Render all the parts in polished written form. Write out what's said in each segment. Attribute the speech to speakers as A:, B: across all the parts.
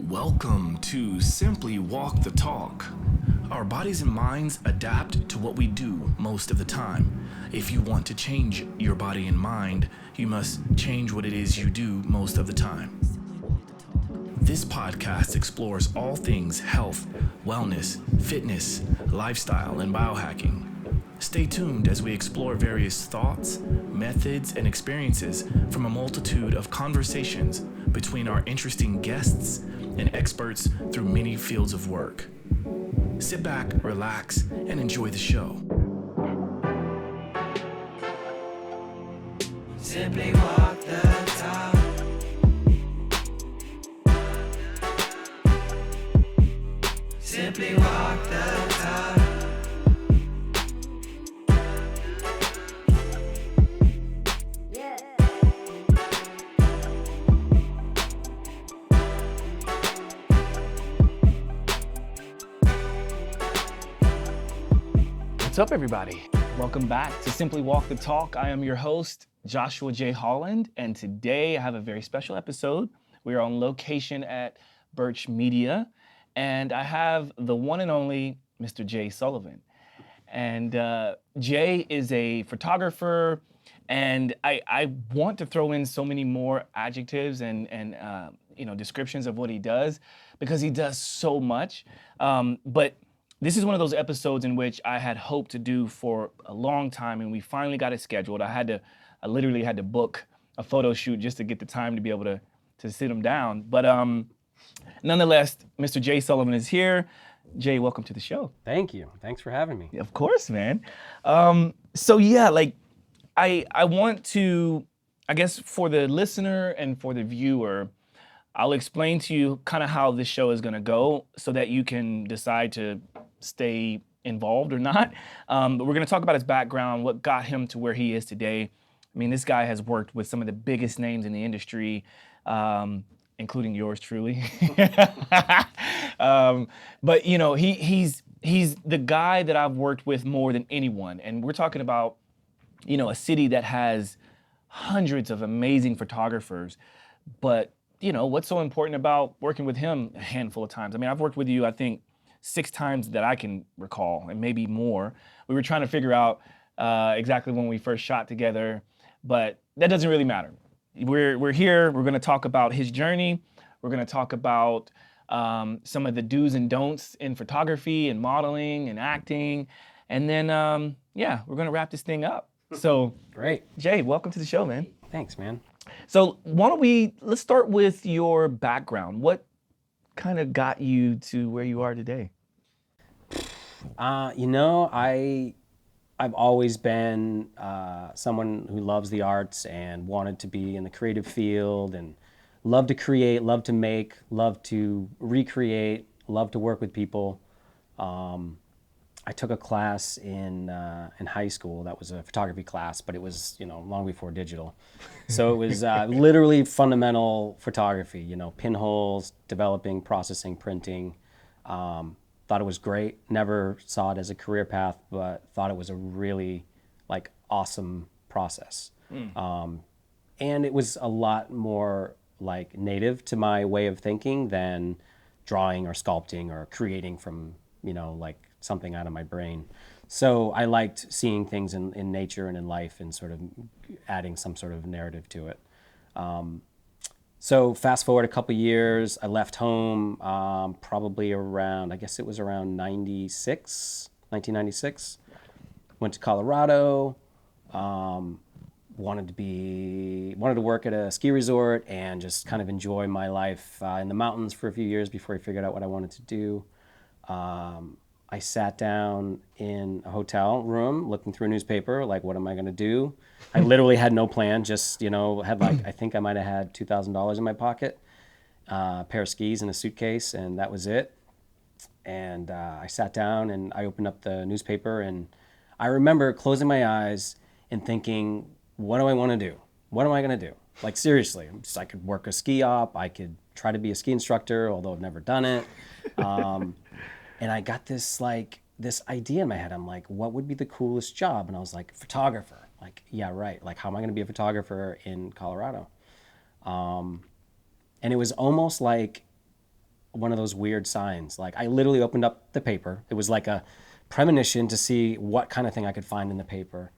A: Welcome to Simply Walk the Talk. Our bodies and minds adapt to what we do most of the time. If you want to change your body and mind, you must change what it is you do most of the time. This podcast explores all things health, wellness, fitness, lifestyle, and biohacking. Stay tuned as we explore various thoughts, methods, and experiences from a multitude of conversations between our interesting guests and experts through many fields of work. Sit back, relax, and enjoy the show.
B: Simply walk the talk. Simply walk the talk.
C: What's up, everybody? Welcome back to Simply Walk the Talk. I am your host, JoshuaJHolland, and today I have a very special episode. We are on location at Birch Media, and I have the one and only Mr. Jay Sullivan. And Jay is a photographer, and I want to throw in so many more adjectives and descriptions of what he does, because he does so much. But this is one of those episodes in which I had hoped to do for a long time, and we finally got it scheduled. I literally had to book a photo shoot just to get the time to be able to sit him down. But nonetheless, Mr. Jay Sullivan is here. Jay, welcome to the show.
D: Thank you. Thanks for having me.
C: Of course, man. I want to, I guess for the listener and for the viewer, I'll explain to you kind of how this show is gonna go so that you can decide to stay involved or not. But we're gonna talk about his background, what got him to where he is today. I mean, this guy has worked with some of the biggest names in the industry, including yours truly. But you know, he's the guy that I've worked with more than anyone. And we're talking about, you know, a city that has hundreds of amazing photographers. But you know, what's so important about working with him a handful of times? I mean, I've worked with you, I think, 6 times that I can recall, and maybe more. We were trying to figure out exactly when we first shot together, but that doesn't really matter. We're here, we're gonna talk about his journey, we're gonna talk about some of the do's and don'ts in photography and modeling and acting, and then, we're gonna wrap this thing up. So,
D: Great.
C: Jay, welcome to the show, man.
D: Thanks, man.
C: So let's start with your background. What kind of got you to where you are today?
D: I've always been someone who loves the arts and wanted to be in the creative field and love to create, love to make, love to recreate, love to work with people. I took a class in high school that was a photography class, but it was, long before digital. So it was literally fundamental photography, pinholes, developing, processing, printing. Thought it was great. Never saw it as a career path, but thought it was a really awesome process. And it was a lot more native to my way of thinking than drawing or sculpting or creating from, something out of my brain. So I liked seeing things in nature and in life and sort of adding some sort of narrative to it. So fast forward a couple years, I left home probably around, I guess it was around 1996. Went to Colorado, wanted to work at a ski resort and just kind of enjoy my life in the mountains for a few years before I figured out what I wanted to do. I sat down in a hotel room looking through a newspaper, what am I going to do? I literally had no plan, just, had I think I might have had $2,000 in my pocket, a pair of skis and a suitcase, and that was it. And I sat down and I opened up the newspaper, and I remember closing my eyes and thinking, what do I want to do? What am I going to do? Seriously, I could work a ski op, I could try to be a ski instructor, although I've never done it. And I got this idea in my head. I'm like, what would be the coolest job? And I was like, photographer. Yeah, right. How am I going to be a photographer in Colorado? And it was almost like one of those weird signs. Like I literally opened up the paper. It was like a premonition to see what kind of thing I could find in the paper,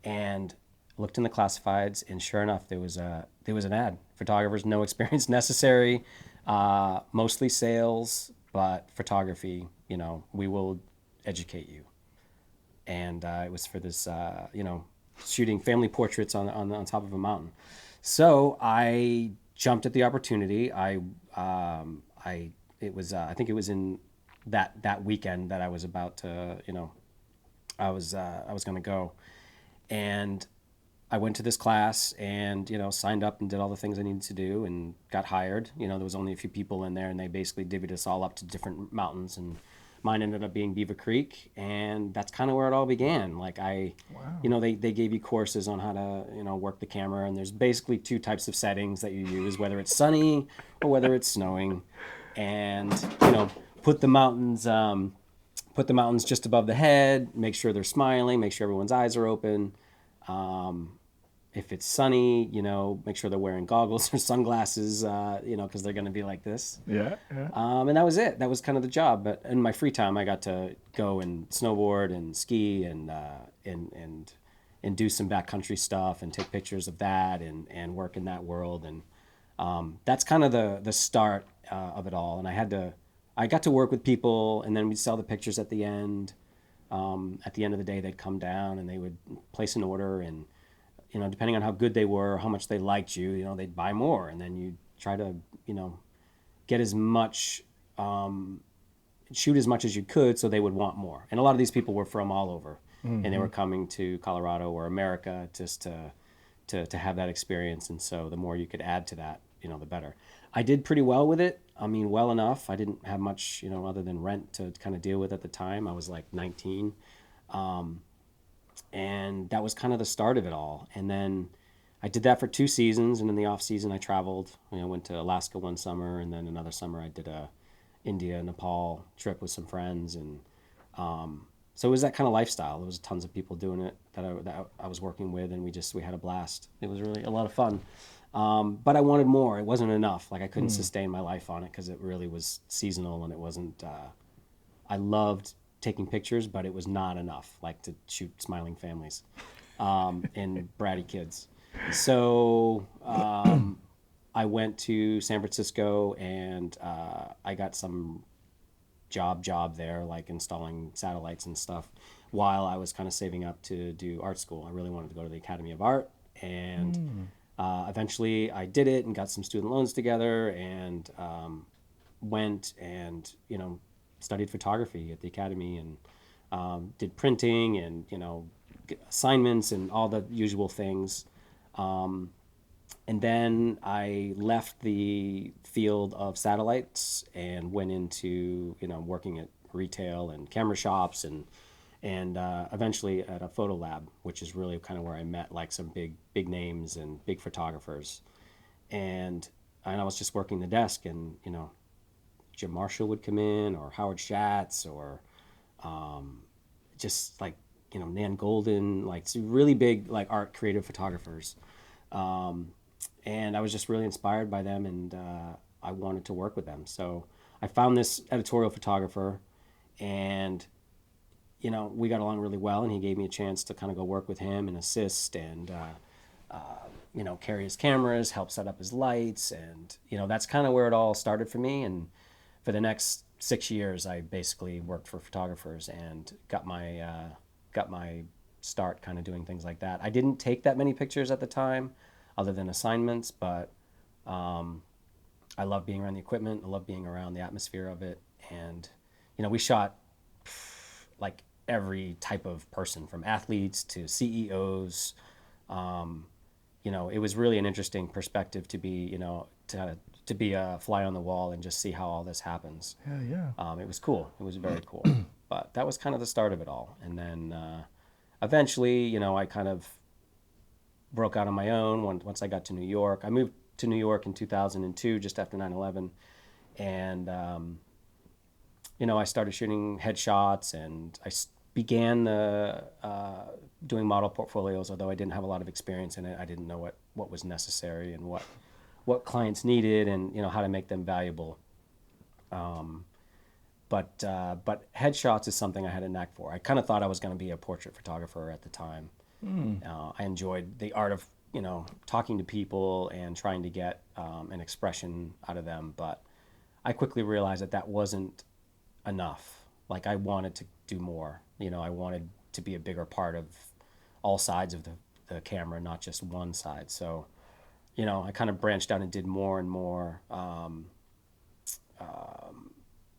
D: and looked in the classifieds, and sure enough, there was an ad. Photographers, no experience necessary, mostly sales, but photography, we will educate you. And it was for this, shooting family portraits on top of a mountain. So I jumped at the opportunity. I think it was in that weekend that I was about to, I was going to go, and I went to this class and, signed up and did all the things I needed to do and got hired. There was only a few people in there, and they basically divvied us all up to different mountains, and mine ended up being Beaver Creek, and that's kind of where it all began. Like they gave you courses on how to, work the camera, and there's basically two types of settings that you use, whether it's sunny or whether it's snowing, and, put the mountains just above the head, make sure they're smiling, make sure everyone's eyes are open. If it's sunny, make sure they're wearing goggles or sunglasses, because they're going to be like this.
C: Yeah.
D: And that was it. That was kind of the job. But in my free time, I got to go and snowboard and ski and do some backcountry stuff and take pictures of that and work in that world. And that's kind of the start of it all. And I got to work with people, and then we'd sell the pictures at the end. At the end of the day, they'd come down and they would place an order, and depending on how good they were, how much they liked you, they'd buy more, and then you try to get as much, shoot as much as you could, so they would want more. And a lot of these people were from all over, and they were coming to Colorado or America just to have that experience. And so the more you could add to that, the better. I did pretty well with it. I mean, well enough. I didn't have much, other than rent to kind of deal with at the time. I was like 19. And that was kind of the start of it all. And then I did that for 2 seasons. And in the off season, I traveled. I went to Alaska one summer, and then another summer I did a India, Nepal trip with some friends. And so it was that kind of lifestyle. There was tons of people doing it that I was working with, and we had a blast. It was really a lot of fun. But I wanted more. It wasn't enough. Like I couldn't sustain my life on it because it really was seasonal, and it wasn't. I loved taking pictures, but it was not enough. Like to shoot smiling families and bratty kids. So I went to San Francisco, and I got some job there, like installing satellites and stuff, while I was kind of saving up to do art school. I really wanted to go to the Academy of Art, and eventually I did it and got some student loans together, and went and studied photography at the Academy, and did printing and assignments and all the usual things. And then I left the field of satellites and went into working at retail and camera shops, and eventually at a photo lab, which is really kind of where I met like some big names and big photographers. And I was just working the desk, and Jim Marshall would come in, or Howard Schatz, or just like Nan Golden, like some really big like art creative photographers. And I was just really inspired by them, and I wanted to work with them. So I found this editorial photographer, and we got along really well, and he gave me a chance to kind of go work with him and assist and carry his cameras, help set up his lights, and that's kind of where it all started for me. And for the next 6 years, I basically worked for photographers and got my start kind of doing things like that. I didn't take that many pictures at the time, other than assignments, but I love being around the equipment. I love being around the atmosphere of it. And we shot like every type of person, from athletes to CEOs. It was really an interesting perspective to be, to be a fly on the wall and just see how all this happens.
C: Yeah.
D: It was cool. It was very cool. But that was kind of the start of it all. And then eventually, I kind of broke out on my own once I got to New York. I moved to New York in 2002, just after 9/11. And, I started shooting headshots, and I began doing model portfolios, although I didn't have a lot of experience in it. I didn't know what was necessary and what clients needed, and how to make them valuable. But headshots is something I had a knack for. I kind of thought I was going to be a portrait photographer at the time. I enjoyed the art of, talking to people and trying to get an expression out of them. But I quickly realized that wasn't enough. Like, I wanted to do more. I wanted to be a bigger part of all sides of the camera, not just one side. So, I kind of branched out and did more and more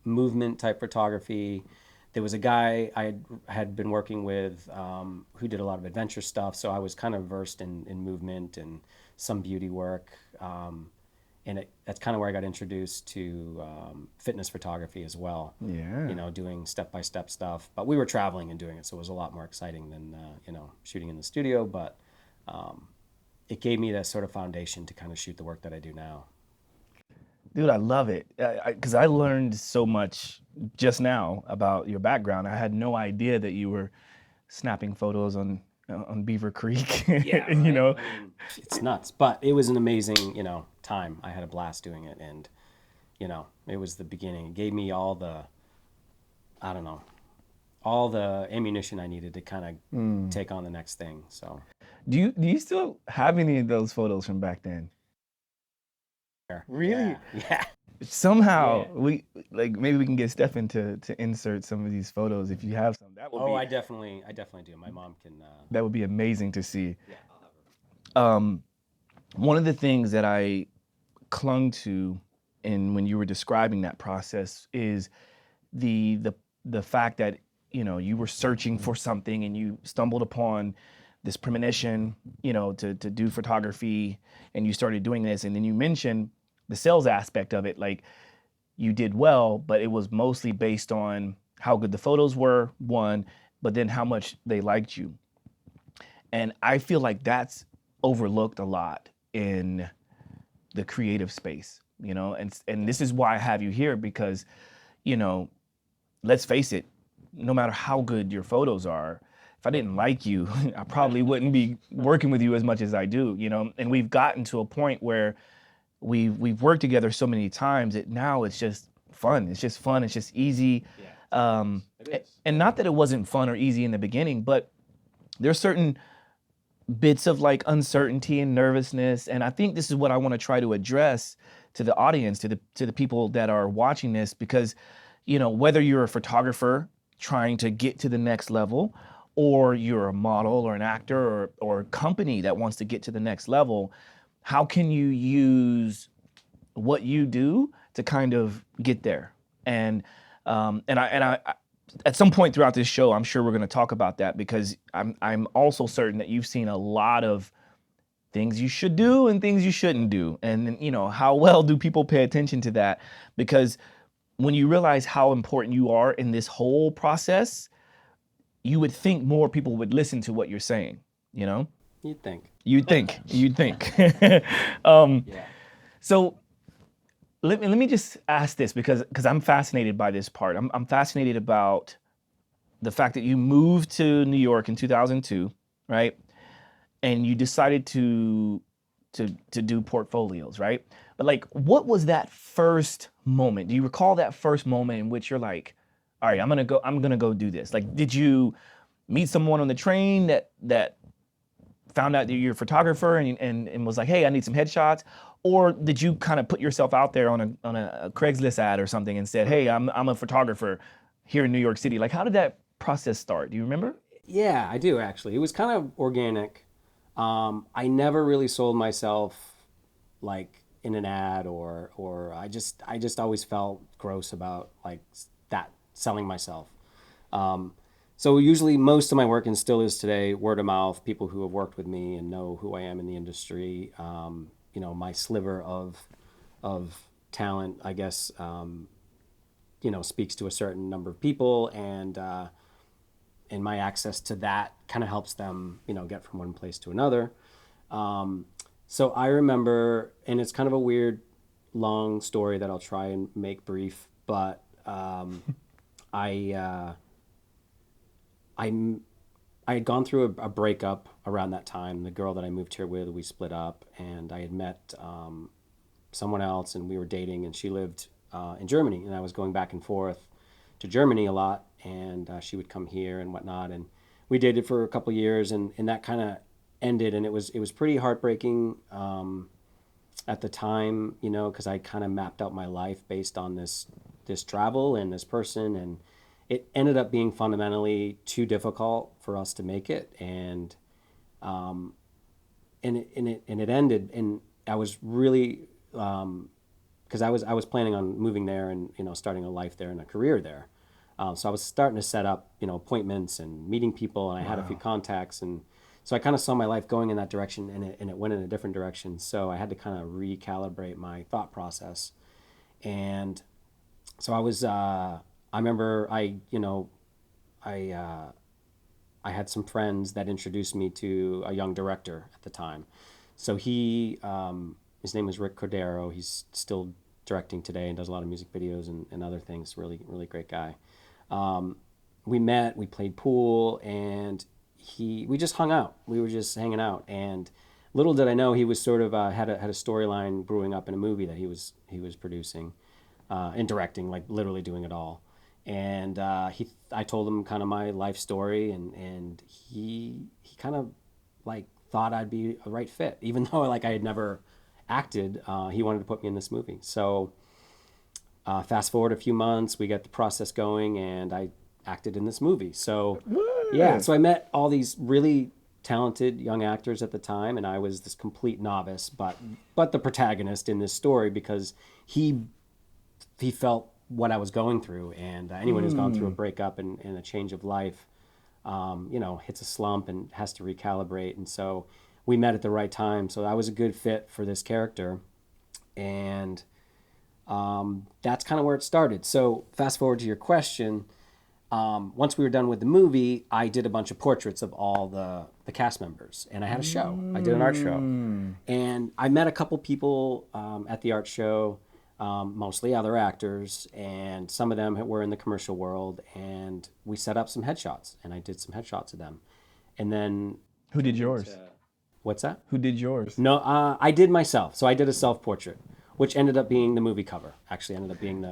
D: movement type photography. There was a guy I had been working with who did a lot of adventure stuff, so I was kind of versed in movement and some beauty work. And that's kind of where I got introduced to fitness photography as well.
C: Yeah.
D: Doing step-by-step stuff. But we were traveling and doing it, so it was a lot more exciting than, shooting in the studio. But it gave me that sort of foundation to kind of shoot the work that I do now.
C: Dude, I love it. Because I learned so much just now about your background. I had no idea that you were snapping photos on Beaver Creek.
D: Yeah,
C: right?
D: I mean, it's nuts. But it was an amazing, time. I had a blast doing it. And, it was the beginning. It gave me all the ammunition I needed to kind of take on the next thing. So.
C: Do you still have any of those photos from back then? Really?
D: Yeah.
C: Somehow maybe we can get Stefan to insert some of these photos if you have some. That would
D: I definitely do. My mom can.
C: That would be amazing to see.
D: Yeah, I'll have her.
C: One of the things that I clung to when you were describing that process is the fact that you were searching for something and you stumbled upon this premonition, to do photography, and you started doing this, and then you mentioned the sales aspect of it. Like, you did well, but it was mostly based on how good the photos were, one, but then how much they liked you. And I feel like that's overlooked a lot in the creative space, and this is why I have you here, because, let's face it, no matter how good your photos are, if I didn't like you, I probably wouldn't be working with you as much as I do, and we've gotten to a point where we've worked together so many times that now it's just fun. It's just easy.
D: Yeah, it is.
C: And not that it wasn't fun or easy in the beginning, but there's certain bits of like uncertainty and nervousness. And I think this is what I want to try to address to the audience, to the people that are watching this, because, whether you're a photographer trying to get to the next level, or you're a model or an actor or a company that wants to get to the next level, how can you use what you do to kind of get there? And I at some point throughout this show, I'm sure we're going to talk about that, because I'm also certain that you've seen a lot of things you should do and things you shouldn't do. And how well do people pay attention to that? Because when you realize how important you are in this whole process, you would think more people would listen to what you're saying,
D: You'd think.
C: You'd think.
D: Yeah.
C: So let me just ask this, because I'm fascinated by this part. I'm fascinated about the fact that you moved to New York in 2002, right? And you decided to do portfolios, right? But like, what was that first moment? Do you recall that first moment in which you're like, all right, I'm gonna go do this? Like, did you meet someone on the train that found out that you're a photographer and was like, hey, I need some headshots? Or did you kind of put yourself out there on a Craigslist ad or something and said, hey, I'm a photographer here in New York City? Like, how did that process start? Do you remember?
D: Yeah, I do actually. It was kind of organic. I never really sold myself like in an ad or I just always felt gross about like that, selling myself. So usually most of my work, and still is today, word of mouth, people who have worked with me and know who I am in the industry. My sliver of talent, I guess, speaks to a certain number of people, and my access to that kind of helps them, get from one place to another. So I remember, and it's kind of a weird, long story that I'll try and make brief, but I had gone through a breakup around that time. The girl that I moved here with, we split up, and I had met someone else, and we were dating, and she lived in Germany, and I was going back and forth to Germany a lot, and she would come here and whatnot, and we dated for a couple years, and that kind of ended, and it was pretty heartbreaking at the time, you know, because I kind of mapped out my life based on this travel and this person, and it ended up being fundamentally too difficult for us to make it, and it ended, and I was really because I was planning on moving there and, you know, starting a life there and a career there. So I was starting to set up, you know, appointments and meeting people, and I had a few contacts, and so I kind of saw my life going in that direction, and it went in a different direction. So I had to kind of recalibrate my thought process, and so I remember I had some friends that introduced me to a young director at the time. So his name was Rick Cordero. He's still directing today and does a lot of music videos and other things. Really, really great guy. We met, we played pool, and we just hung out. We were just hanging out, and little did I know he was sort of had a storyline brewing up in a movie that he was producing and directing, like literally doing it all. And I told him kind of my life story, and he kind of like thought I'd be a right fit, even though like I had never acted. He wanted to put me in this movie. So fast forward a few months, we got the process going, and I acted in this movie. So yeah, so I met all these really talented young actors at the time, and I was this complete novice, but the protagonist in this story, because he felt what I was going through, and anyone who's gone through a breakup and a change of life, you know, hits a slump and has to recalibrate. And so we met at the right time. So I was a good fit for this character, and that's kind of where it started. So fast forward to your question. Once we were done with the movie, I did a bunch of portraits of all the cast members, and I had a show. I did an art show, and I met a couple people at the art show, mostly other actors, and some of them were in the commercial world, and we set up some headshots, and I did some headshots of them. And then
C: Who did yours?
D: what's that?
C: Who did yours?
D: No, I did myself. So I did a self-portrait, which ended up being the movie cover. Actually ended up being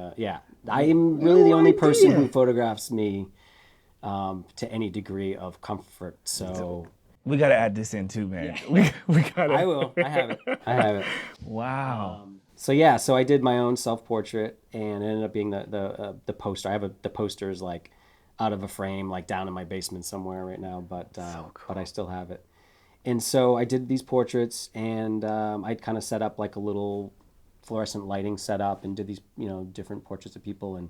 D: I'm really the only person who photographs me to any degree of comfort. So
C: We got to add this in too, man. Yeah. We got to.
D: I will. I have it.
C: Wow.
D: So I did my own self-portrait, and it ended up being the poster. I have the poster is like out of a frame, like down in my basement somewhere right now, but I still have it. And so I did these portraits, and I'd kind of set up like a little fluorescent lighting setup and did these, you know, different portraits of people. And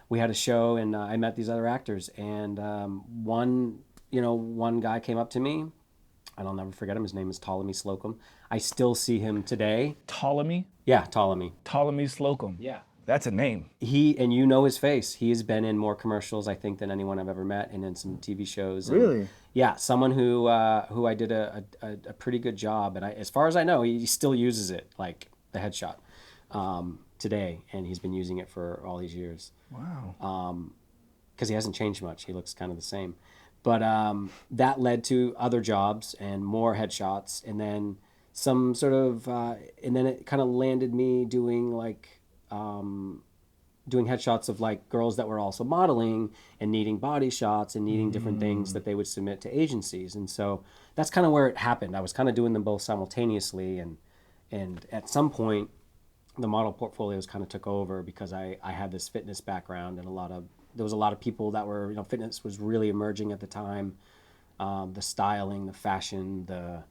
D: we had a show, and I met these other actors, and one guy came up to me, and I'll never forget him. His name is Ptolemy Slocum. I still see him today.
C: Ptolemy?
D: Yeah, Ptolemy.
C: Ptolemy Slocum.
D: Yeah.
C: That's a name.
D: And you know his face. He has been in more commercials, I think, than anyone I've ever met, and in some TV shows.
C: Really?
D: And yeah, someone who I did a pretty good job, and as far as I know, he still uses it, like the headshot, today, and he's been using it for all these years.
C: Wow.
D: Because he hasn't changed much. He looks kind of the same. But that led to other jobs and more headshots, and then some sort of, and then it kind of landed me doing like, doing headshots of like girls that were also modeling and needing body shots and needing different things that they would submit to agencies. And so that's kind of where it happened. I was kind of doing them both simultaneously, and at some point the model portfolios kind of took over because I had this fitness background, and there was a lot of people that were, you know, fitness was really emerging at the time. The styling, the fashion, the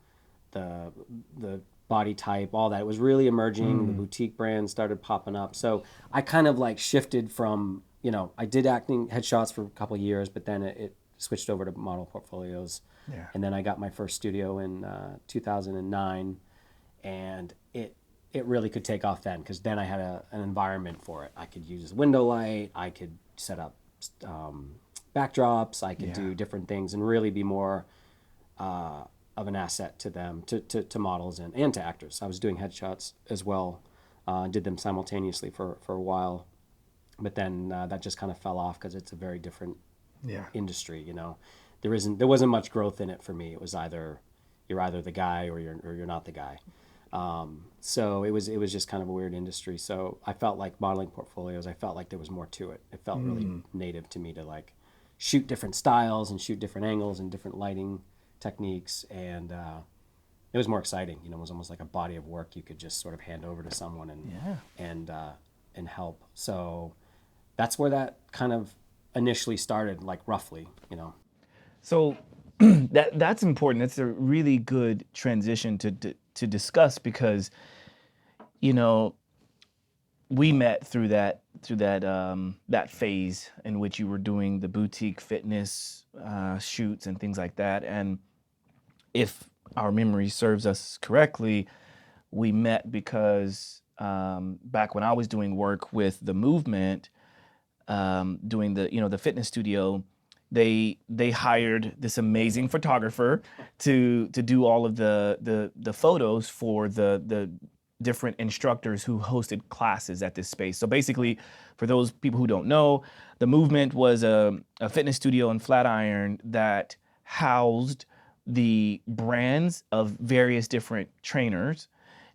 D: body type, all that. It was really emerging. The boutique brands started popping up. So I kind of like shifted from, you know, I did acting headshots for a couple of years, but then it switched over to model portfolios.
C: Yeah.
D: And then I got my first studio in 2009, and it really could take off then, because then I had an environment for it. I could use window light, I could set up backdrops, I could do different things and really be more of an asset to them, to models and to actors. I was doing headshots as well, did them simultaneously for a while, but then that just kind of fell off because it's a very different industry. You know, there wasn't much growth in it for me. It was you're either the guy or you're not the guy. So it was just kind of a weird industry. So I felt like modeling portfolios, I felt like there was more to it. It felt really native to me to like shoot different styles and shoot different angles and different lighting techniques. And it was more exciting. You know, it was almost like a body of work you could just sort of hand over to someone and help. So that's where that kind of initially started, like roughly, you know.
C: So that's important. That's a really good transition to discuss because, you know, we met through that phase in which you were doing the boutique fitness shoots and things like that. And if our memory serves us correctly, we met because back when I was doing work with the movement, doing the fitness studio, they hired this amazing photographer to do all of the photos for the different instructors who hosted classes at this space. So basically, for those people who don't know, the movement was a fitness studio in Flatiron that housed the brands of various different trainers.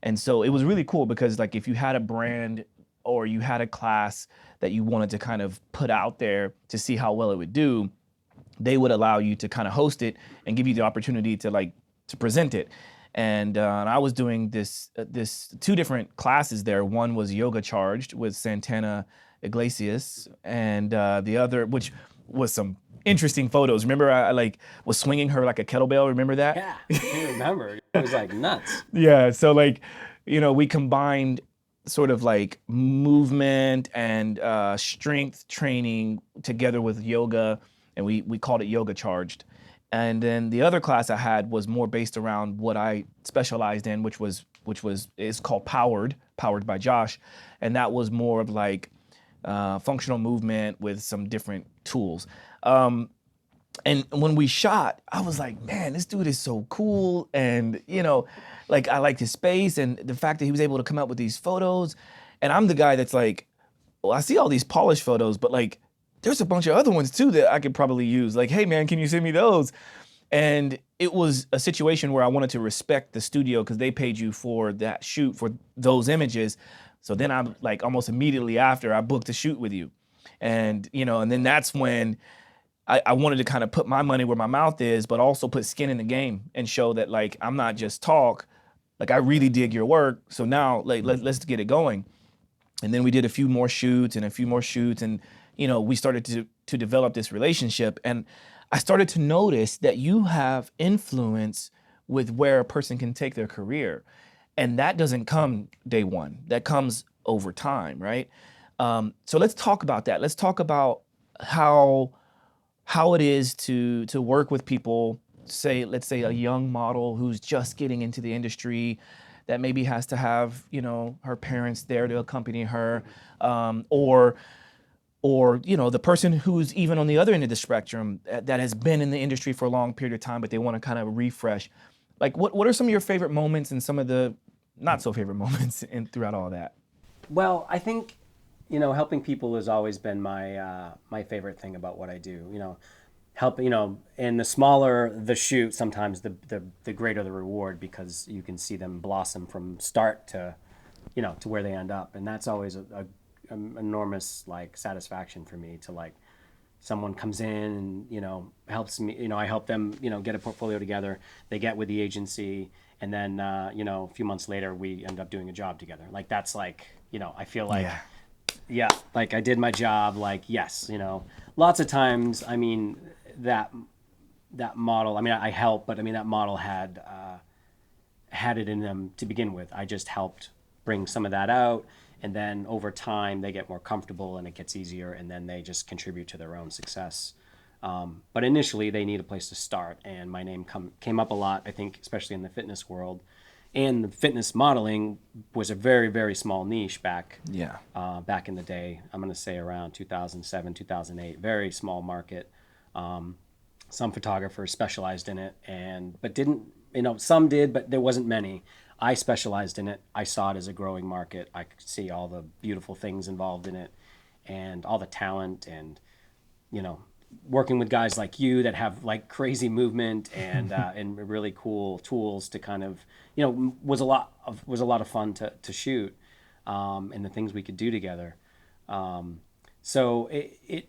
C: And so it was really cool because like if you had a brand or you had a class that you wanted to kind of put out there to see how well it would do, they would allow you to kind of host it and give you the opportunity to present it. And I was doing this two different classes there. One was Yoga Charged with Santana Iglesias, and the other, which was some interesting photos. Remember, I was swinging her like a kettlebell. Remember that?
D: Yeah, I remember. It was like nuts.
C: Yeah. So we combined sort of like movement and strength training together with yoga, and we called it Yoga Charged. And then the other class I had was more based around what I specialized in, which is called Powered by Josh, and that was more of like functional movement with some different tools. And when we shot, I was like, man, this dude is so cool, and I liked his space and the fact that he was able to come up with these photos. And I'm the guy that's like, well, I see all these polished photos, but like, there's a bunch of other ones too that I could probably use. Like, hey man, can you send me those? And it was a situation where I wanted to respect the studio because they paid you for that shoot for those images. So then I'm like, almost immediately after, I booked a shoot with you. And, and then that's when I wanted to kind of put my money where my mouth is, but also put skin in the game and show that like, I'm not just talk, like I really dig your work. So now like, let's get it going. And then we did a few more shoots and we started to develop this relationship. And I started to notice that you have influence with where a person can take their career. And that doesn't come day one. That comes over time, right? So let's talk about that. Let's talk about how it is to work with people, let's say a young model who's just getting into the industry that maybe has to have, her parents there to accompany her, or the person who's even on the other end of the spectrum that has been in the industry for a long period of time, but they want to kind of refresh. Like, what are some of your favorite moments and some of the not so favorite moments throughout all that?
D: Well, I think, helping people has always been my favorite thing about what I do. Help, and the smaller the shoot, sometimes the greater the reward, because you can see them blossom from start to where they end up. And that's always a enormous like satisfaction for me to like someone comes in and helps me, I help them get a portfolio together, they get with the agency, and then a few months later we end up doing a job together. Like that's like I feel like yeah, like I did my job. Like yes, lots of times I mean that model, I mean I helped, but I mean that model had it in them to begin with. I just helped bring some of that out. And then over time, they get more comfortable and it gets easier, and then they just contribute to their own success. But initially, they need a place to start. And my name came up a lot, I think, especially in the fitness world. And the fitness modeling was a very, very small niche back in the day. I'm going to say around 2007, 2008, very small market. Some photographers specialized in it, but didn't, some did, but there wasn't many. I specialized in it. I saw it as a growing market. I could see all the beautiful things involved in it and all the talent and, working with guys like you that have like crazy movement and really cool tools to kind of, was a lot of fun to shoot, and the things we could do together. So it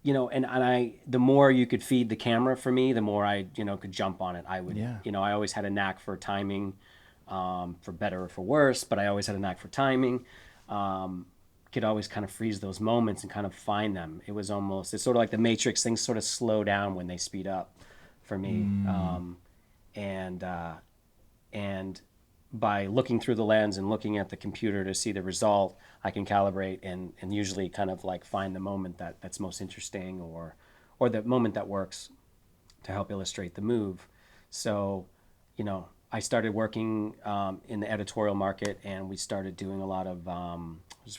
D: and the more you could feed the camera for me, the more I, could jump on it. I would, I always had a knack for timing, for better or for worse, but I always had a knack for timing. Could always kind of freeze those moments and kind of find them. It's sort of like the Matrix, things sort of slow down when they speed up for me. And by looking through the lens and looking at the computer to see the result, I can calibrate and usually kind of like find the moment that's most interesting or the moment that works to help illustrate the move. So, I started working in the editorial market, and we started doing a lot of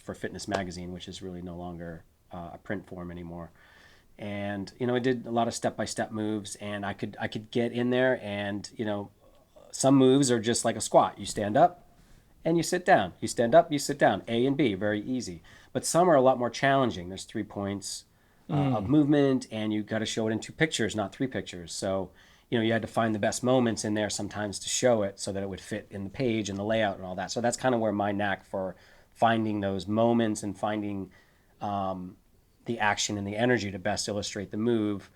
D: for Fitness Magazine, which is really no longer a print form anymore. And I did a lot of step-by-step moves, and I could get in there, and some moves are just like a squat. You stand up and you sit down. You stand up, you sit down. A and B, very easy. But some are a lot more challenging. There's 3 points of movement, and you got to show it in 2 pictures, not 3 pictures. So you had to find the best moments in there sometimes to show it so that it would fit in the page and the layout and all that. So that's kind of where my knack for finding those moments and finding the action and the energy to best illustrate the move.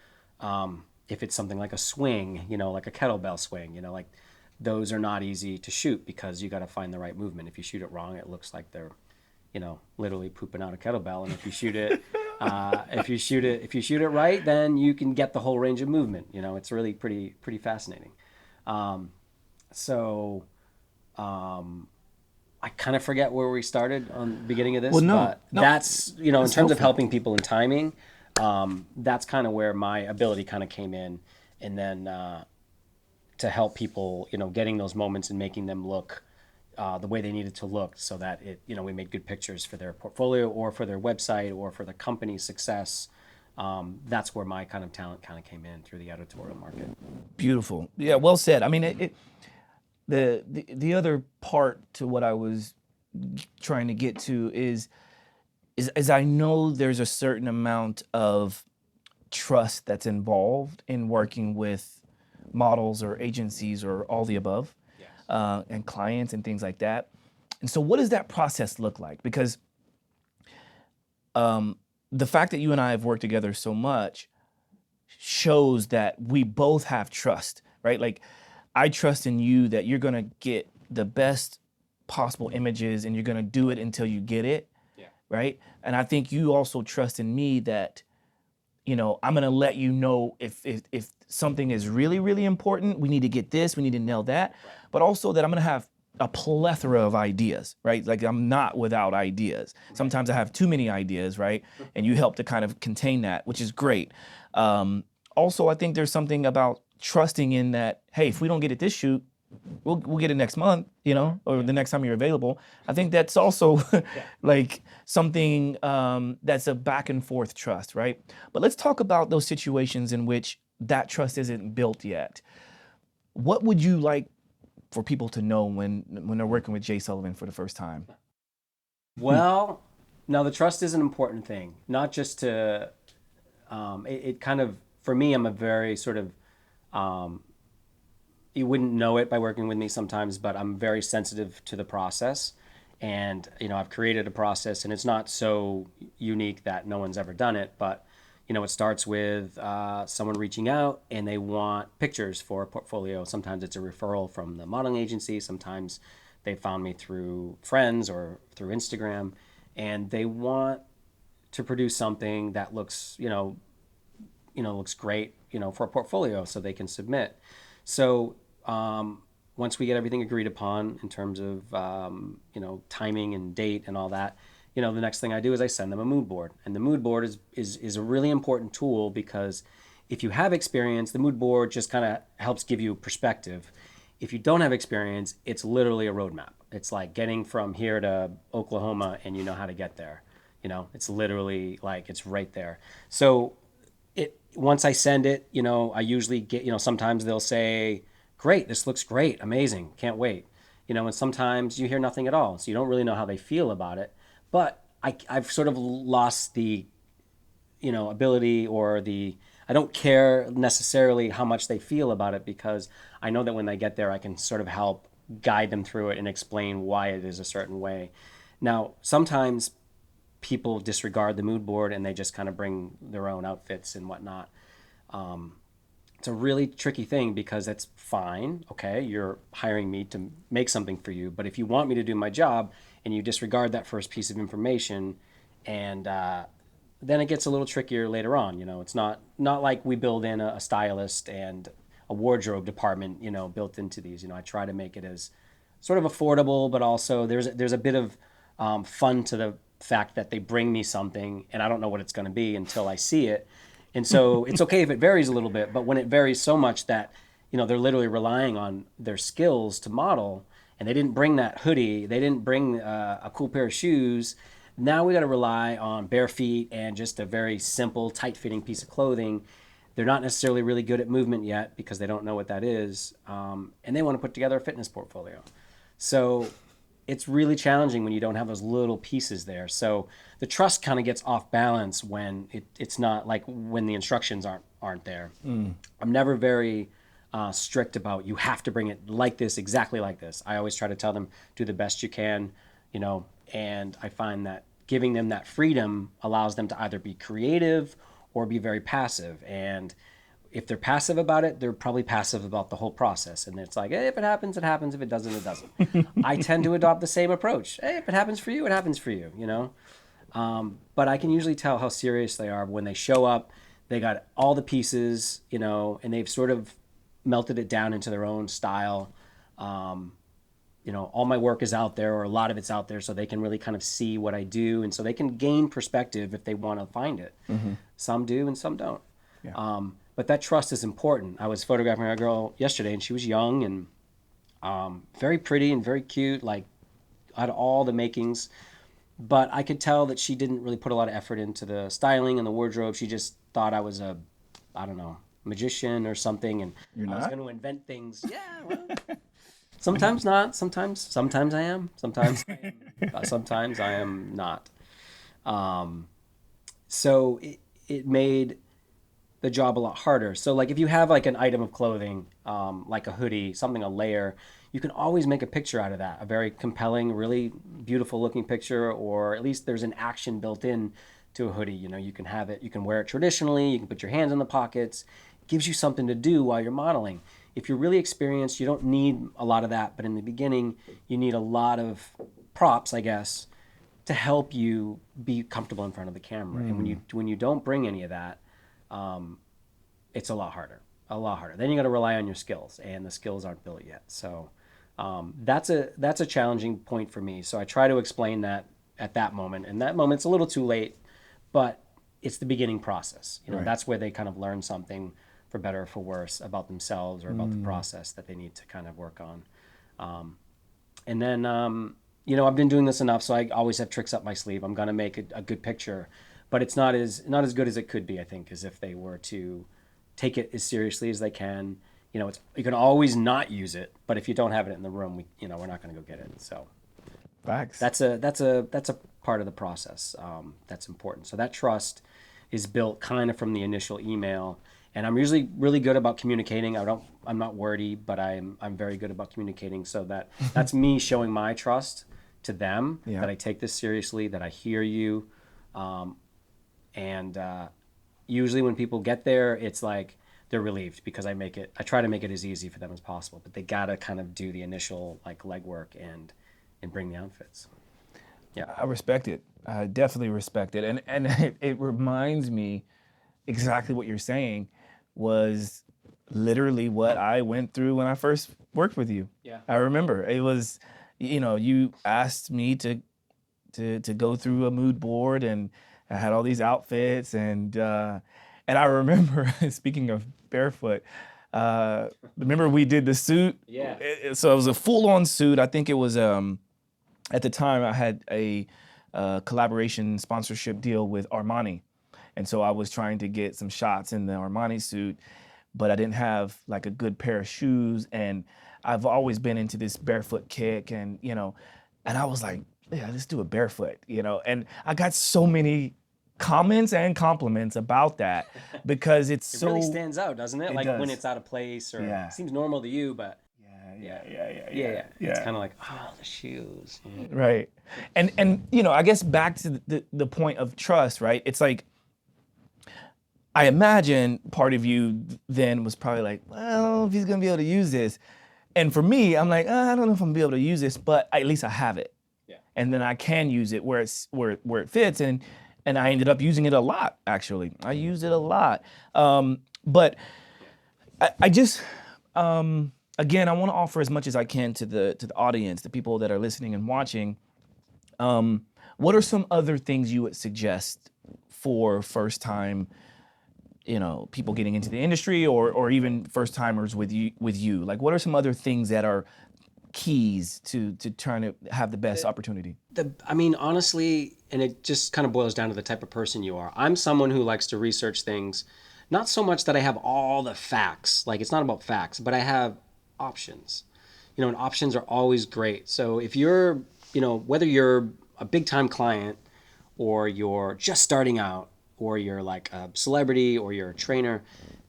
D: If it's something like a swing, like a kettlebell swing, like those are not easy to shoot because you got to find the right movement. If you shoot it wrong, it looks like they're, literally pooping out a kettlebell. And if you shoot it, if you shoot it right, then you can get the whole range of movement. It's really pretty fascinating. I kind of forget where we started on the beginning of this, but that's, in terms of helping people in timing, that's kind of where my ability kind of came in. And then to help people, getting those moments and making them look the way they needed to look so that we made good pictures for their portfolio or for their website or for the company's success. That's where my kind of talent kind of came in through the editorial market. Beautiful.
C: Yeah, well said. I mean, the other part to what I was trying to get to is I know there's a certain amount of trust that's involved in working with models or agencies or all the above, and clients and things like that. And so what does that process look like? Because the fact that you and I have worked together so much shows that we both have trust, right? Like, I trust in you that you're gonna get the best possible images and you're gonna do it until you get it, right? And I think you also trust in me that, I'm gonna let you know if something is really, really important, we need to get this, we need to nail that, but also that I'm gonna have a plethora of ideas, right? Like, I'm not without ideas. Sometimes I have too many ideas, right? And you help to kind of contain that, which is great. Also, I think there's something about trusting in that, hey, if we don't get it this shoot, we'll get it next month, or the next time you're available. I think that's also like something that's a back and forth trust, right? But let's talk about those situations in which that trust isn't built yet. What would you like for people to know when they're working with Jay Sullivan for the first time?
D: Well, now the trust is an important thing, not just to, it kind of, for me, I'm a very sort of, you wouldn't know it by working with me sometimes, but I'm very sensitive to the process. And, I've created a process, and it's not so unique that no one's ever done it, but, it starts with someone reaching out and they want pictures for a portfolio. Sometimes it's a referral from the modeling agency. Sometimes they found me through friends or through Instagram, and they want to produce something that looks, looks great, for a portfolio so they can submit. So once we get everything agreed upon in terms of, timing and date and all that, the next thing I do is I send them a mood board. And the mood board is a really important tool because if you have experience, the mood board just kind of helps give you perspective. If you don't have experience, it's literally a roadmap. It's like getting from here to Oklahoma and you know how to get there. It's literally like it's right there. So once I send it, I usually get, sometimes they'll say, great, this looks great, amazing, can't wait. And sometimes you hear nothing at all. So you don't really know how they feel about it. But I've sort of lost the, ability or I don't care necessarily how much they feel about it, because I know that when they get there, I can sort of help guide them through it and explain why it is a certain way. Now, sometimes people disregard the mood board and they just kind of bring their own outfits and whatnot. It's a really tricky thing, because it's fine. Okay, you're hiring me to make something for you, but if you want me to do my job and you disregard that first piece of information, and then it gets a little trickier later on. It's not like we build in a stylist and a wardrobe department, built into these. I try to make it as sort of affordable, but also there's a bit of fun to the fact that they bring me something and I don't know what it's going to be until I see it. And so it's okay if it varies a little bit, but when it varies so much that, they're literally relying on their skills to model, and they didn't bring that hoodie, they didn't bring a cool pair of shoes, now we got to rely on bare feet and just a very simple, tight-fitting piece of clothing. They're not necessarily really good at movement yet because they don't know what that is, and they want to put together a fitness portfolio. So it's really challenging when you don't have those little pieces there. So the trust kind of gets off balance when it's not like when the instructions aren't there. I'm never very strict about, you have to bring it like this, exactly like this. I always try to tell them, do the best you can, and I find that giving them that freedom allows them to either be creative or be very passive. And if they're passive about it, they're probably passive about the whole process. And it's like, hey, if it happens, it happens. If it doesn't, it doesn't. I tend to adopt the same approach. Hey, if it happens for you, it happens for you, But I can usually tell how serious they are when they show up. They got all the pieces, and they've sort of melted it down into their own style. All my work is out there, or a lot of it's out there, so they can really kind of see what I do. And so they can gain perspective if they want to find it. Mm-hmm. Some do and some don't. Yeah. But that trust is important. I was photographing a girl yesterday, and she was young and very pretty and very cute, like had all the makings. But I could tell that she didn't really put a lot of effort into the styling and the wardrobe. She just thought I was magician or something, and I was going to invent things. Yeah, well, sometimes not. Sometimes I am. Sometimes I am not. So it made the job a lot harder. So like if you have like an item of clothing, like a hoodie, a layer, you can always make a picture out of that, a very compelling, really beautiful looking picture, or at least there's an action built in to a hoodie. You can have it, you can wear it traditionally, you can put your hands in the pockets. It gives you something to do while you're modeling. If you're really experienced, you don't need a lot of that, but in the beginning, you need a lot of props, I guess, to help you be comfortable in front of the camera. And when you don't bring any of that, it's a lot harder. Then you got to rely on your skills, and the skills aren't built yet. So that's a challenging point for me. So I try to explain that at that moment, and that moment's a little too late, but it's the beginning process. Right. That's where they kind of learn something, for better or for worse, about themselves or about the process that they need to kind of work on. And then I've been doing this enough, so I always have tricks up my sleeve. I'm gonna make a good picture, but it's not as good as it could be, I think, as if they were to take it as seriously as they can. You can always not use it, but if you don't have it in the room, we're not going to go get it. So,
C: facts.
D: That's a part of the process that's important. So that trust is built kind of from the initial email, and I'm usually really good about communicating. I'm not wordy, but I'm very good about communicating. So that's me showing my trust to them, that I take this seriously, that I hear you, and usually when people get there, it's like they're relieved, because I try to make it as easy for them as possible, but they gotta kind of do the initial like legwork and bring the outfits. Yeah,
C: I respect it. I definitely respect it, and it reminds me exactly what you're saying was literally what I went through when I first worked with you.
D: Yeah,
C: I remember it was, you asked me to go through a mood board, and I had all these outfits, and I remember, speaking of barefoot, remember we did the suit?
D: Yeah.
C: So it was a full-on suit. I think it was, at the time I had a collaboration sponsorship deal with Armani. And so I was trying to get some shots in the Armani suit, but I didn't have like a good pair of shoes. And I've always been into this barefoot kick, and, and I was like, yeah, let's do it barefoot, and I got so many comments and compliments about that because it's
D: It really stands out, doesn't it? Like when
C: does.
D: it's out of place or
C: Yeah.
D: it seems normal to you, but
C: Yeah.
D: it's kind of like, oh, the shoes. Yeah.
C: Right. And you know, I guess back to the point of trust, right? It's like, I imagine part of you then was probably like, well, if he's gonna be able to use this. And for me, I'm like, I don't know if I'm gonna be able to use this, but at least I have it.
D: Yeah.
C: And then I can use it where it fits. And I ended up using it a lot, actually. I used it a lot. But I just, again, I want to offer as much as I can to the audience, the people that are listening and watching. What are some other things you would suggest for first time, you know, people getting into the industry or even first timers with you? Like, what are some other things that are keys to trying to have the best opportunity?
D: I mean, honestly, and it just kind of boils down to the type of person you are. I'm someone who likes to research things, not so much that I have all the facts, like it's not about facts, but I have options. You know, and options are always great. So if you're, you know, whether you're a big time client or you're just starting out or you're like a celebrity or you're a trainer,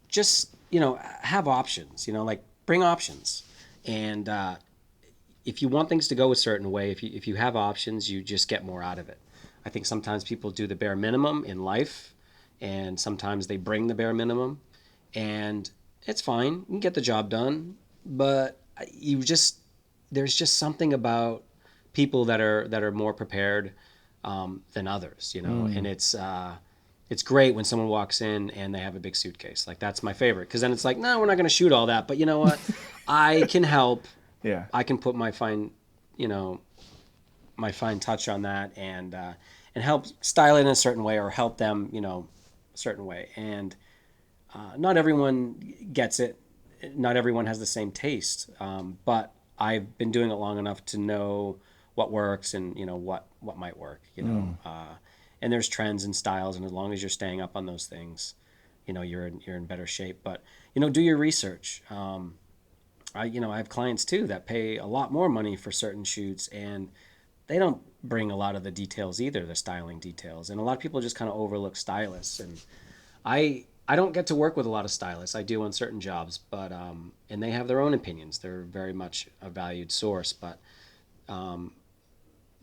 D: just, you know, have options, you know, like bring options. And if you want things to go a certain way, if you have options, you just get more out of it. I think sometimes people do the bare minimum in life, and sometimes they bring the bare minimum, and it's fine. You can get the job done, but there's just something about people that are more prepared than others, you know. And it's great when someone walks in and they have a big suitcase. Like, that's my favorite, because then it's like, no, we're not going to shoot all that, but you know what? I can help.
C: Yeah.
D: I can put my fine touch on that and help style it in a certain way or help them, you know, a certain way. And not everyone gets it. Not everyone has the same taste. But I've been doing it long enough to know what works and, you know, what might work, you know. And there's trends and styles, and as long as you're staying up on those things, you know, you're in better shape. But, you know, do your research. I have clients too that pay a lot more money for certain shoots, and they don't bring a lot of the details either, the styling details. And a lot of people just kind of overlook stylists. And I don't get to work with a lot of stylists. I do on certain jobs, but and they have their own opinions. They're very much a valued source, but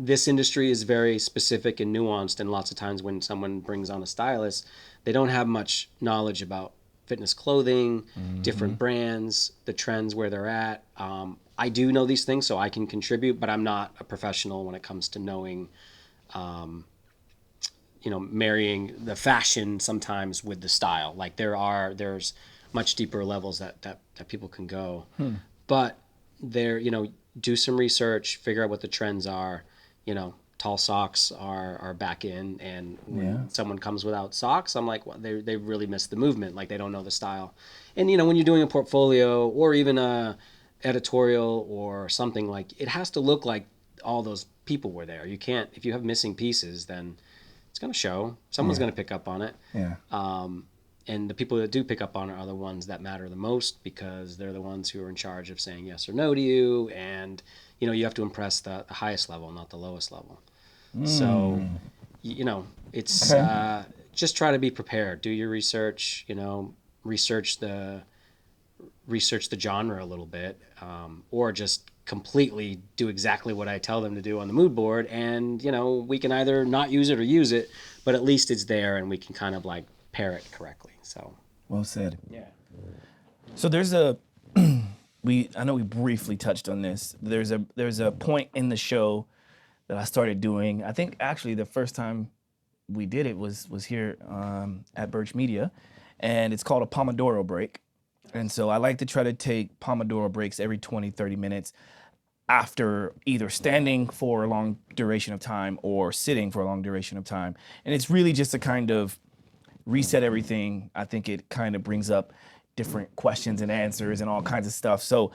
D: this industry is very specific and nuanced. And lots of times when someone brings on a stylist, they don't have much knowledge about fitness clothing, different brands, the trends where they're at. I do know these things, so I can contribute, but I'm not a professional when it comes to knowing, marrying the fashion sometimes with the style. Like there's much deeper levels that people can go. But do some research, figure out what the trends are. You know, tall socks are back in, and when someone comes without socks, I'm like, well, they really missed the movement. Like, they don't know the style. And, you know, when you're doing a portfolio or even a editorial or something, like, it has to look like all those people were there. You can't, if you have missing pieces, then it's going to show. Someone's going to pick up on it.
C: Yeah.
D: And the people that do pick up on it are the ones that matter the most, because they're the ones who are in charge of saying yes or no to you. And, you know, you have to impress the highest level, not the lowest level. So, you know, it's just try to be prepared. Do your research, you know, research the genre a little bit, or just completely do exactly what I tell them to do on the mood board. And, you know, we can either not use it or use it, but at least it's there and we can kind of like pair it correctly. So
C: well said.
D: Yeah.
C: So there's I know we briefly touched on this. There's a point in the show that I started doing. I think actually the first time we did it was here at Birch Media, and it's called a pomodoro break. And so I like to try to take pomodoro breaks every 20, 30 minutes after either standing for a long duration of time or sitting for a long duration of time. And it's really just to kind of reset everything. I think it kind of brings up different questions and answers and all kinds of stuff. So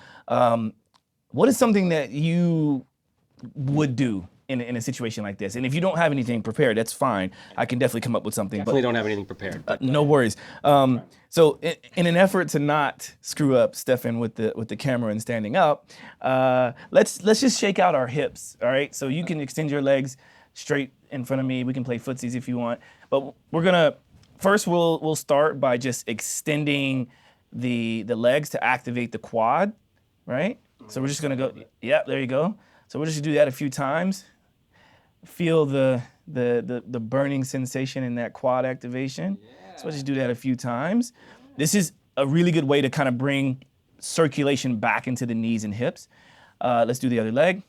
C: what is something that you would do in a situation like this? And if you don't have anything prepared, that's fine. I can definitely come up with something.
D: Definitely don't have anything prepared.
C: No worries. So in an effort to not screw up Stefan with the camera and standing up, let's just shake out our hips. All right. So you can extend your legs straight in front of me. We can play footsies if you want. But we're gonna, first we'll start by just extending the legs to activate the quad, right? So we're just gonna go, yeah, there you go. So we'll just do that a few times. Feel the burning sensation in that quad activation. So we'll just do that a few times. This is a really good way to kind of bring circulation back into the knees and hips. Let's do the other leg,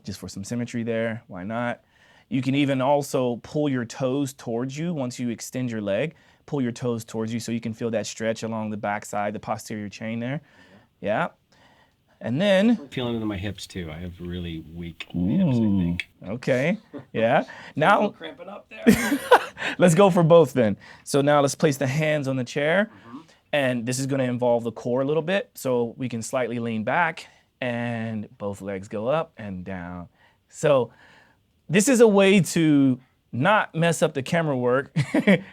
C: just for some symmetry there. Why not? You can even also pull your toes towards you once you extend your leg. Pull your toes towards you so you can feel that stretch along the backside, the posterior chain there. Yeah. And then
D: I'm feeling into my hips too. I have really weak hips, I think.
C: Okay. Yeah. Now
D: Cramping up there.
C: let's go for both then. So now let's place the hands on the chair. And this is going to involve the core a little bit. So we can slightly lean back and both legs go up and down. So this is a way to not mess up the camera work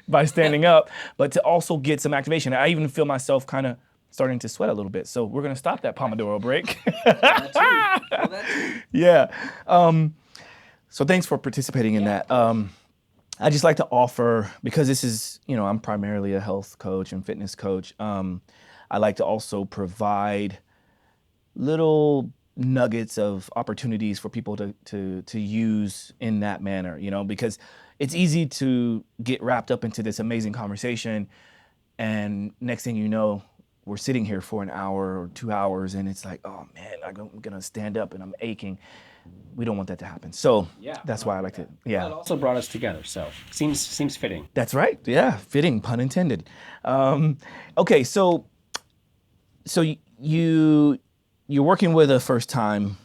C: by standing up, but to also get some activation. I even feel myself kind of starting to sweat a little bit. So we're going to stop that pomodoro break. Yeah. So thanks for participating in that. I just like to offer, because this is, I'm primarily a health coach and fitness coach. I like to also provide little nuggets of opportunities for people to use in that manner, because it's easy to get wrapped up into this amazing conversation. And next thing you know, we're sitting here for an hour or 2 hours and it's like, oh man, I'm going to stand up and I'm aching. We don't want that to happen. So that's why I like to,
D: Well, it also brought us together, so seems fitting.
C: That's right. Yeah, fitting, pun intended. Okay, so you're working with a first-time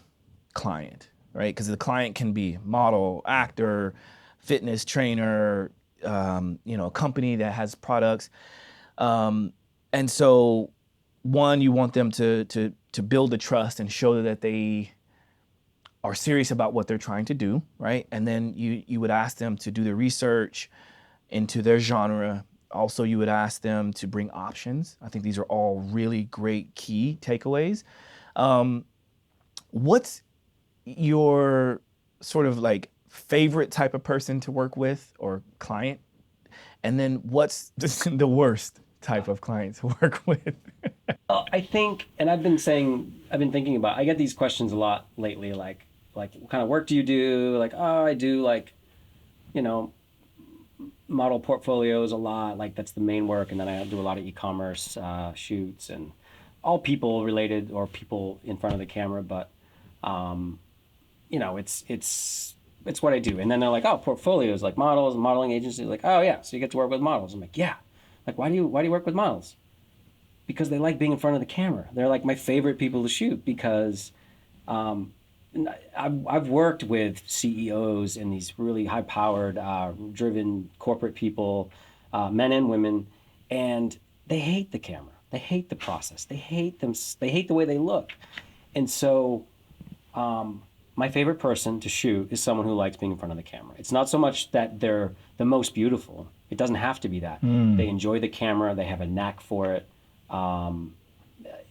C: client, right? Because the client can be model, actor, fitness trainer, a company that has products, and so one, you want them to build the trust and show that they are serious about what they're trying to do, right? And then you would ask them to do the research into their genre. Also, you would ask them to bring options. I think these are all really great key takeaways. What's your sort of like favorite type of person to work with or client? And then what's the worst type of client to work with?
D: I think, and I've been thinking about, I get these questions a lot lately, like what kind of work do you do? Like, oh, I do model portfolios a lot. Like that's the main work. And then I do a lot of e-commerce shoots and all people related or people in front of the camera. But, it's what I do. And then they're like, oh, portfolios, like models and modeling agencies. Like, oh yeah, so you get to work with models. I'm like, yeah. Like, why do you work with models? Because they like being in front of the camera. They're like my favorite people to shoot because I've worked with CEOs and these really high-powered, driven corporate people, men and women, and they hate the camera. They hate the process. They hate them. They hate the way they look. And so my favorite person to shoot is someone who likes being in front of the camera. It's not so much that they're the most beautiful. It doesn't have to be that. They enjoy the camera. They have a knack for it.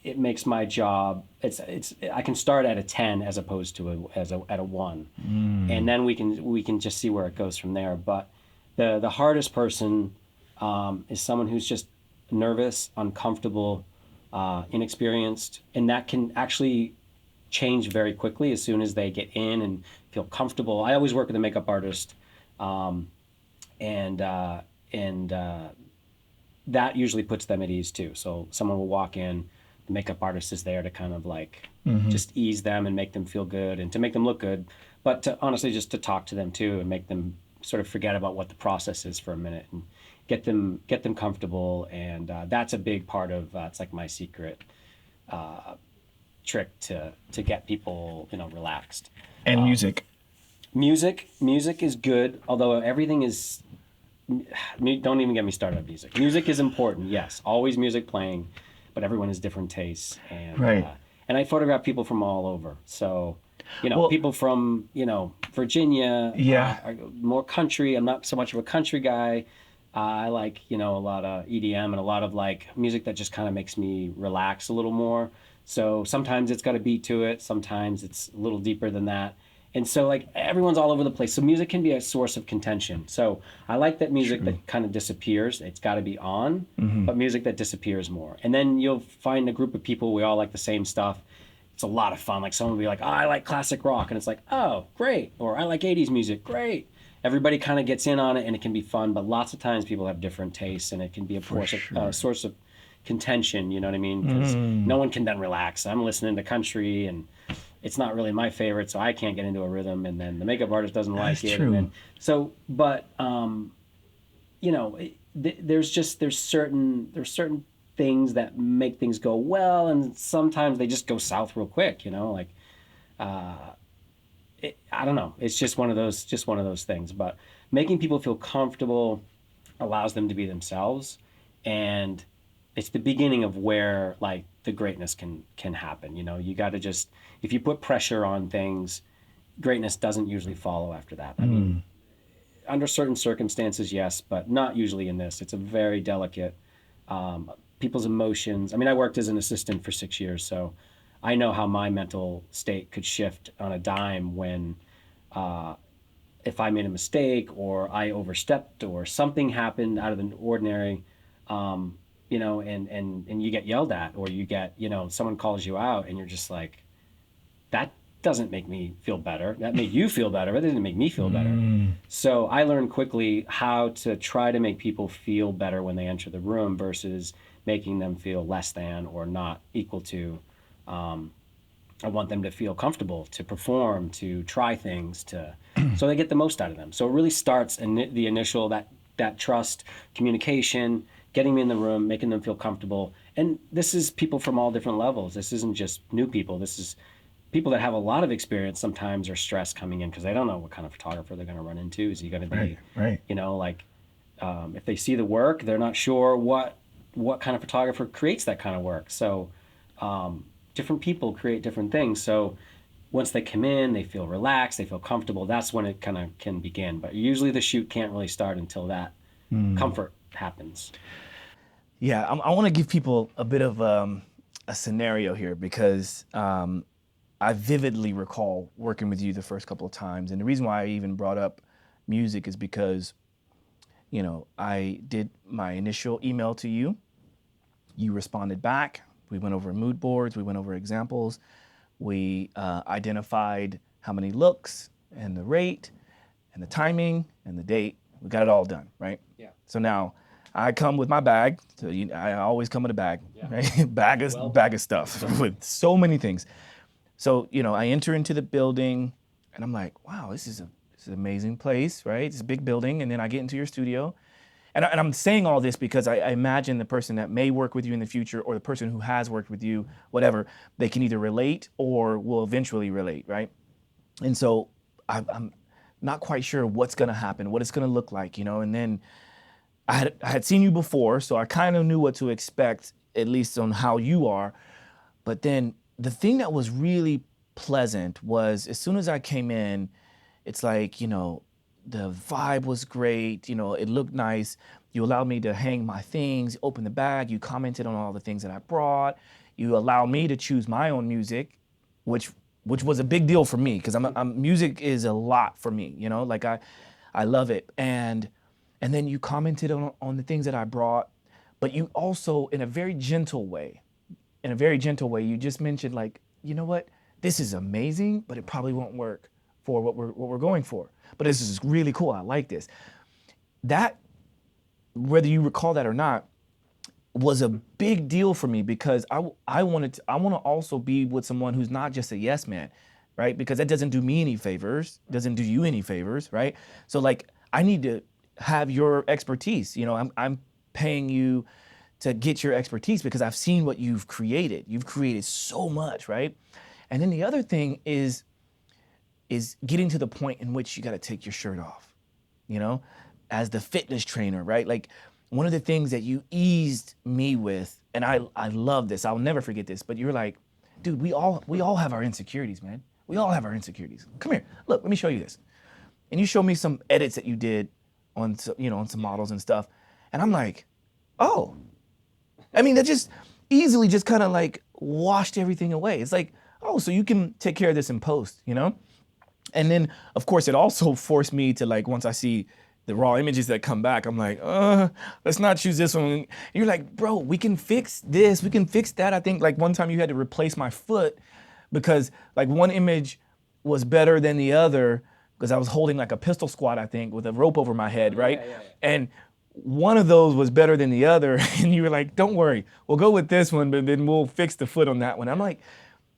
D: It makes my job. I can start at a 10 as opposed to at a 1, and then we can just see where it goes from there. But the hardest person is someone who's just nervous, uncomfortable, inexperienced, and that can actually change very quickly as soon as they get in and feel comfortable. I always work with a makeup artist, and that usually puts them at ease too. So someone will walk in, the makeup artist is there to kind of like just ease them and make them feel good and to make them look good, but to honestly just to talk to them too and make them sort of forget about what the process is for a minute and get them comfortable. And that's a big part of it's like my secret trick to get people relaxed.
C: And music
D: is good, although everything is. Don't even get me started on music. Music is important, yes. Always music playing, but everyone has different tastes. And,
C: right.
D: And I photograph people from all over. So, people from, Virginia, more country. I'm not so much of a country guy. I like, a lot of EDM and a lot of like music that just kind of makes me relax a little more. So sometimes it's got a beat to it. Sometimes it's a little deeper than that. And so like everyone's all over the place. So music can be a source of contention. So I like that music that kind of disappears. It's got to be on, but music that disappears more. And then you'll find a group of people, we all like the same stuff. It's a lot of fun. Like someone will be like, oh, I like classic rock. And it's like, oh, great. Or I like 80s music. Great. Everybody kind of gets in on it and it can be fun. But lots of times people have different tastes and it can be a source of contention. You know what I mean? Because no one can then relax. I'm listening to country and it's not really my favorite, so I can't get into a rhythm. And then the makeup artist doesn't like it.
C: True.
D: And then, so, but, you know, there's certain things that make things go well, and sometimes they just go south real quick, you know, like I don't know, it's just one of those things. But making people feel comfortable allows them to be themselves, and it's the beginning of where like the greatness can happen. You know, you got to just, if you put pressure on things, greatness doesn't usually follow after that. I mean, under certain circumstances, yes, but not usually in this. It's a very delicate people's emotions. I mean, I worked as an assistant for 6 years, so I know how my mental state could shift on a dime when if I made a mistake or I overstepped or something happened out of the ordinary, you know, and you get yelled at, or you get, you know, someone calls you out and you're just like, that doesn't make me feel better. That made you feel better, but it didn't make me feel better. So I learned quickly how to try to make people feel better when they enter the room versus making them feel less than or not equal to. I want them to feel comfortable, to perform, to try things, so they get the most out of them. So it really starts in the initial, that trust, communication, getting them in the room, making them feel comfortable. And this is people from all different levels. This isn't just new people. This is people that have a lot of experience sometimes are stressed coming in because they don't know what kind of photographer they're going to run into. Is he going to be, you know, like if they see the work, they're not sure what kind of photographer creates that kind of work. So different people create different things. So once they come in, they feel relaxed, they feel comfortable. That's when it kind of can begin. But usually the shoot can't really start until that comfort happens.
C: Yeah, I want to give people a bit of a scenario here because I vividly recall working with you the first couple of times. And the reason why I even brought up music is because, you know, I did my initial email to you. You responded back. We went over mood boards. We went over examples. We identified how many looks and the rate and the timing and the date. We got it all done, right? Yeah. So now I come with my bag. So I always come with a bag, right? bag of stuff with so many things. So, you know, I enter into the building and I'm like, wow, this is an amazing place, right? It's a big building. And then I get into your studio. And I'm saying all this because I imagine the person that may work with you in the future or the person who has worked with you, whatever, they can either relate or will eventually relate, right? And so I'm not quite sure what's going to happen, what it's going to look like, you know? And then I had seen you before, so I kind of knew what to expect, at least on how you are. But then the thing that was really pleasant was as soon as I came in, it's like, you know, the vibe was great, you know, it looked nice. You allowed me to hang my things, open the bag, you commented on all the things that I brought. You allowed me to choose my own music, which was a big deal for me, because music is a lot for me, you know, like I love it. And then you commented on the things that I brought, but you also, in a very gentle way, you just mentioned like, you know what, this is amazing, but it probably won't work for what we're going for. But this is really cool, I like this. That, whether you recall that or not, was a big deal for me because I want to also be with someone who's not just a yes man, right? Because that doesn't do me any favors, doesn't do you any favors, right? So like, I need to have your expertise. You know, I'm paying you to get your expertise because I've seen what you've created. You've created so much, right? And then the other thing is getting to the point in which you got to take your shirt off, you know, as the fitness trainer, right? Like one of the things that you eased me with, and I love this, I'll never forget this, but you're like, dude, we all have our insecurities, man. We all have our insecurities. Come here, look, let me show you this. And you show me some edits that you did on, you know, on some models and stuff. And I'm like, oh, I mean, that just easily just kind of like washed everything away. It's like, oh, so you can take care of this in post, you know? And then, of course, it also forced me to like, once I see the raw images that come back, I'm like, let's not choose this one. And you're like, bro, we can fix this, we can fix that. I think like one time you had to replace my foot because like one image was better than the other because I was holding like a pistol squat, I think, with a rope over my head, right?
D: Yeah.
C: And one of those was better than the other. And you were like, don't worry, we'll go with this one, but then we'll fix the foot on that one. I'm like,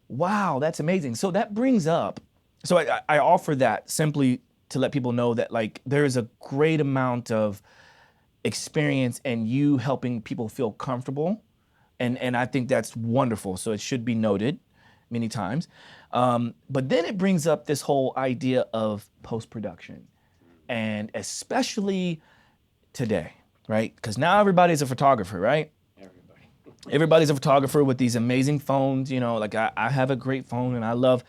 C: wow, that's amazing. So that brings up, so I offer that simply to let people know that like there's a great amount of experience and you helping people feel comfortable. And I think that's wonderful. So it should be noted many times. But then it brings up this whole idea of post-production. And especially today, right? Because now everybody's a photographer, right? Everybody's a photographer with these amazing phones, you know, like I have a great phone and I love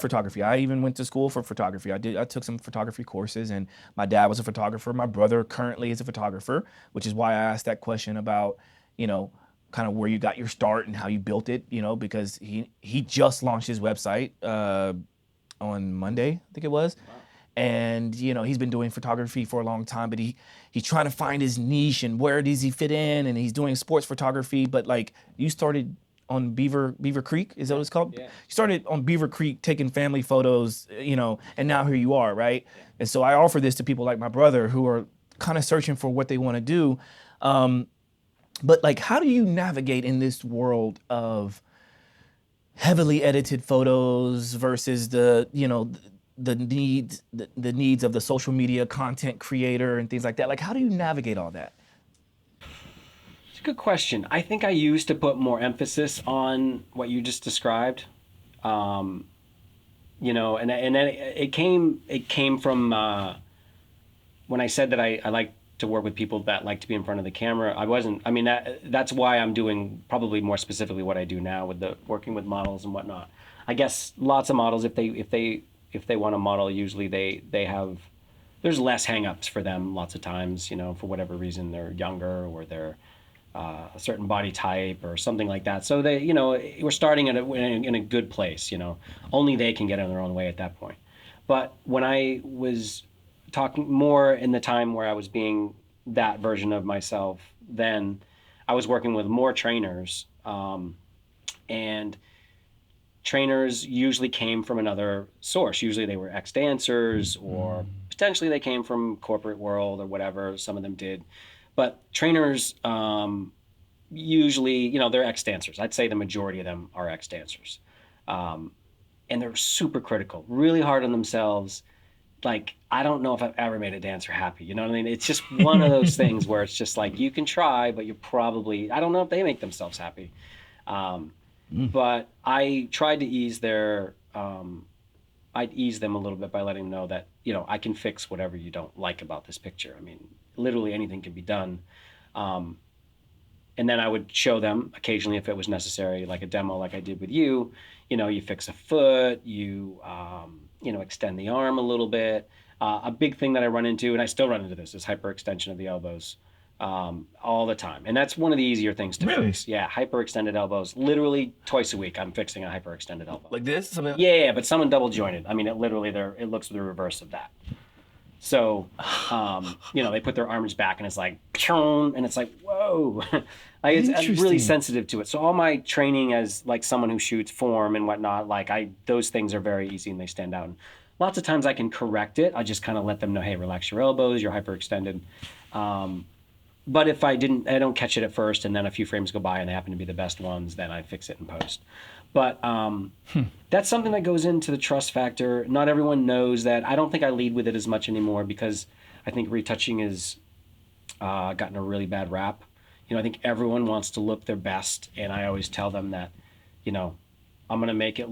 C: photography. I even went to school for photography. I took some photography courses and my dad was a photographer. My brother currently is a photographer, which is why I asked that question about, you know, kind of where you got your start and how you built it, you know, because he just launched his website on Monday, I think it was. Wow. And, you know, he's been doing photography for a long time, but he's trying to find his niche and where does he fit in, and he's doing sports photography. But like you started on Beaver Creek, is that what it's called? Yeah. You started on Beaver Creek taking family photos, you know, and now here you are, right? Yeah. And so I offer this to people like my brother who are kind of searching for what they want to do. But like, how do you navigate in this world of heavily edited photos versus the, you know, the needs of the social media content creator and things like that? Like, how do you navigate all that?
D: It's a good question. I think I used to put more emphasis on what you just described. You know, and then it came from when I said that I like to work with people that like to be in front of the camera. That's why I'm doing probably more specifically what I do now with the working with models and whatnot. I guess lots of models, if they want to model, usually they have, there's less hangups for them lots of times, you know, for whatever reason, they're younger or they're a certain body type or something like that. So they, you know, we're starting in a good place, you know, only they can get in their own way at that point. But when I was talking more in the time where I was being that version of myself, then I was working with more trainers, and trainers usually came from another source. Usually they were ex-dancers or potentially they came from corporate world or whatever. Some of them did. But trainers usually, you know, they're ex-dancers. I'd say the majority of them are ex-dancers. And they're super critical, really hard on themselves. Like, I don't know if I've ever made a dancer happy. You know what I mean? It's just one of those things where it's just like, you can try, but you probably, I don't know if they make themselves happy. But I tried to ease I'd ease them a little bit by letting them know that, you know, I can fix whatever you don't like about this picture. I mean, literally anything can be done. And then I would show them occasionally if it was necessary, like a demo like I did with you. You know, you fix a foot, you know, extend the arm a little bit. A big thing that I run into, and I still run into this, is hyperextension of the elbows. All the time. And that's one of the easier things to fix. Yeah, hyperextended elbows. Literally twice a week I'm fixing a hyperextended elbow.
C: Like this?
D: Yeah, but someone double jointed. I mean, it looks the reverse of that. So, you know, they put their arms back and it's like, and it's like, whoa. Like, I'm really sensitive to it. So all my training as like someone who shoots form and whatnot, like those things are very easy and they stand out. And lots of times I can correct it. I just kind of let them know, hey, relax your elbows, you're hyperextended. But if I don't catch it at first and then a few frames go by and they happen to be the best ones, then I fix it in post. But that's something that goes into the trust factor. Not everyone knows that. I don't think I lead with it as much anymore because I think retouching has gotten a really bad rap. You know, I think everyone wants to look their best, and I always tell them that, you know, I'm going to make it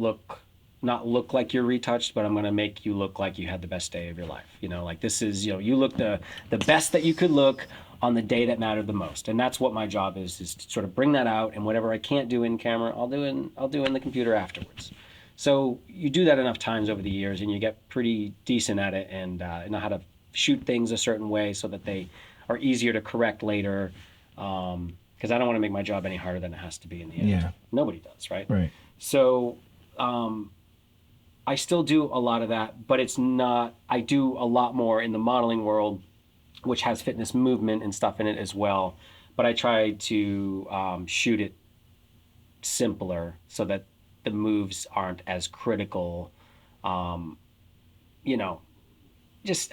D: not look like you're retouched, but I'm going to make you look like you had the best day of your life. You know, like this is, you know, you look the best that you could look on the day that mattered the most. And that's what my job is to sort of bring that out, and whatever I can't do in camera, I'll do in the computer afterwards. So you do that enough times over the years and you get pretty decent at it and know how to shoot things a certain way so that they are easier to correct later. Because I don't want to make my job any harder than it has to be in the end.
C: Yeah.
D: Nobody does, right?
C: Right.
D: So I still do a lot of that, but it's not, I do a lot more in the modeling world, which has fitness movement and stuff in it as well. But I try to shoot it simpler so that the moves aren't as critical. You know,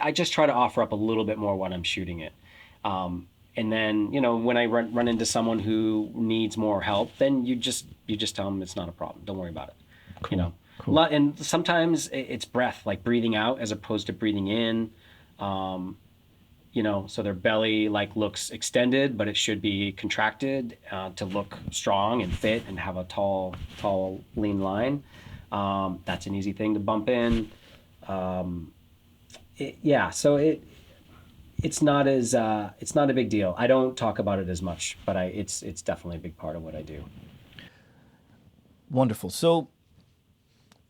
D: I just try to offer up a little bit more when I'm shooting it. And then, you know, when I run into someone who needs more help, then you just tell them it's not a problem. Don't worry about it.
C: Cool.
D: You know,
C: Cool.
D: And sometimes it's breath, like breathing out as opposed to breathing in. You know, so their belly like looks extended, but it should be contracted to look strong and fit and have a tall, lean line. That's an easy thing to bump in. So it's not a big deal. I don't talk about it as much, but it's definitely a big part of what I do.
C: Wonderful. So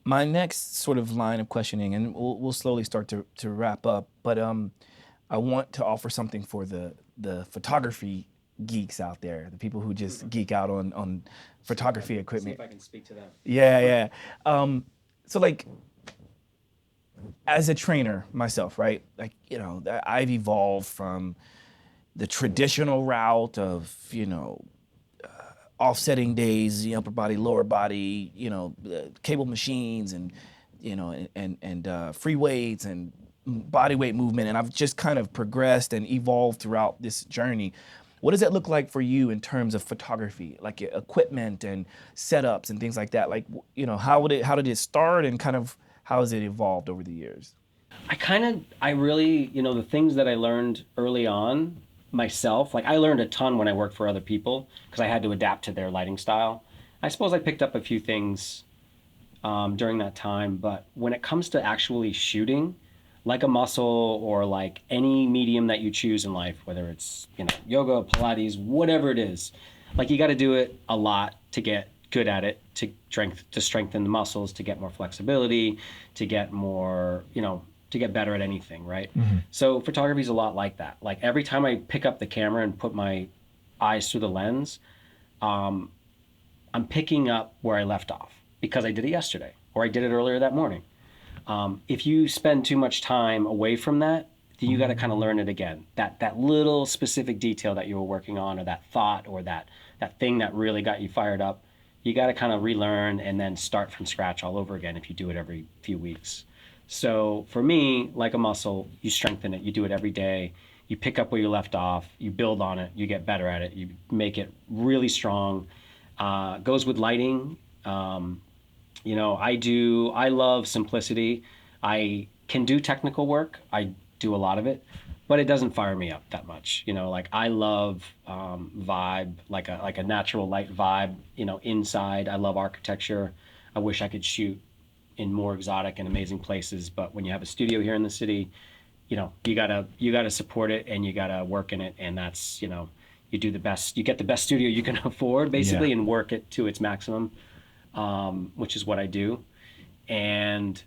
C: my next sort of line of questioning, and we'll slowly start to wrap up, but I want to offer something for the photography geeks out there, the people who just geek out on photography equipment.
D: See if I can speak to them.
C: Yeah. So like, as a trainer myself, right? Like, you know, I've evolved from the traditional route of, you know, offsetting days, the upper body, lower body, you know, cable machines and, you know, and free weights and body weight movement. And I've just kind of progressed and evolved throughout this journey. What does that look like for you in terms of photography, like equipment and setups and things like that? Like, you know, how did it start and kind of how has it evolved over the years?
D: I really, you know, the things that I learned early on myself, like I learned a ton when I worked for other people because I had to adapt to their lighting style. I suppose I picked up a few things during that time, but when it comes to actually shooting, like a muscle or like any medium that you choose in life, whether it's, you know, yoga, Pilates, whatever it is, like you got to do it a lot to get good at it, to strengthen the muscles, to get more flexibility, to get more, you know, to get better at anything, right? Mm-hmm. So photography is a lot like that. Like every time I pick up the camera and put my eyes through the lens, I'm picking up where I left off because I did it yesterday or I did it earlier that morning. If you spend too much time away from that, then you got to kind of learn it again. That little specific detail that you were working on, or that thought, or that thing that really got you fired up, you got to kind of relearn and then start from scratch all over again if you do it every few weeks. So for me, like a muscle, you strengthen it, you do it every day, you pick up where you left off, you build on it, you get better at it, you make it really strong. Goes with lighting. You know, I love simplicity. I can do technical work. I do a lot of it, but it doesn't fire me up that much. You know, like I love vibe, like a natural light vibe, you know, inside. I love architecture. I wish I could shoot in more exotic and amazing places, but when you have a studio here in the city, you know, you gotta support it and you gotta work in it, and that's, you know, you get the best studio you can afford basically, and work it to its maximum, which is what I do. And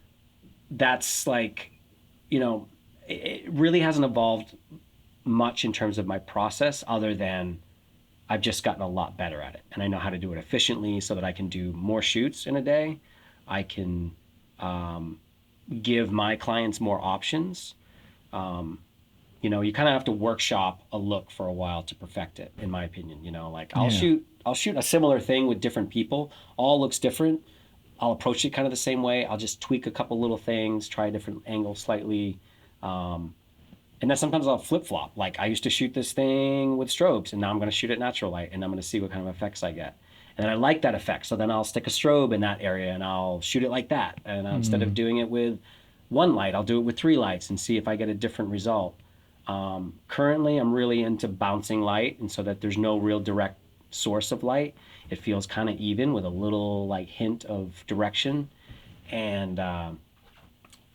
D: that's like, you know, it really hasn't evolved much in terms of my process other than I've just gotten a lot better at it, and I know how to do it efficiently so that I can do more shoots in a day. I can give my clients more options. You know, you kind of have to workshop a look for a while to perfect it, in my opinion. You know, like I'll shoot a similar thing with different people. All looks different. I'll approach it kind of the same way. I'll just tweak a couple little things, try a different angle slightly. And then sometimes I'll flip-flop. Like I used to shoot this thing with strobes, and now I'm going to shoot it natural light, and I'm going to see what kind of effects I get. And I like that effect, so then I'll stick a strobe in that area, and I'll shoot it like that. And instead of doing it with one light, I'll do it with 3 lights and see if I get a different result. Currently, I'm really into bouncing light, and so that there's no real direct source of light. It feels kind of even with a little like hint of direction, and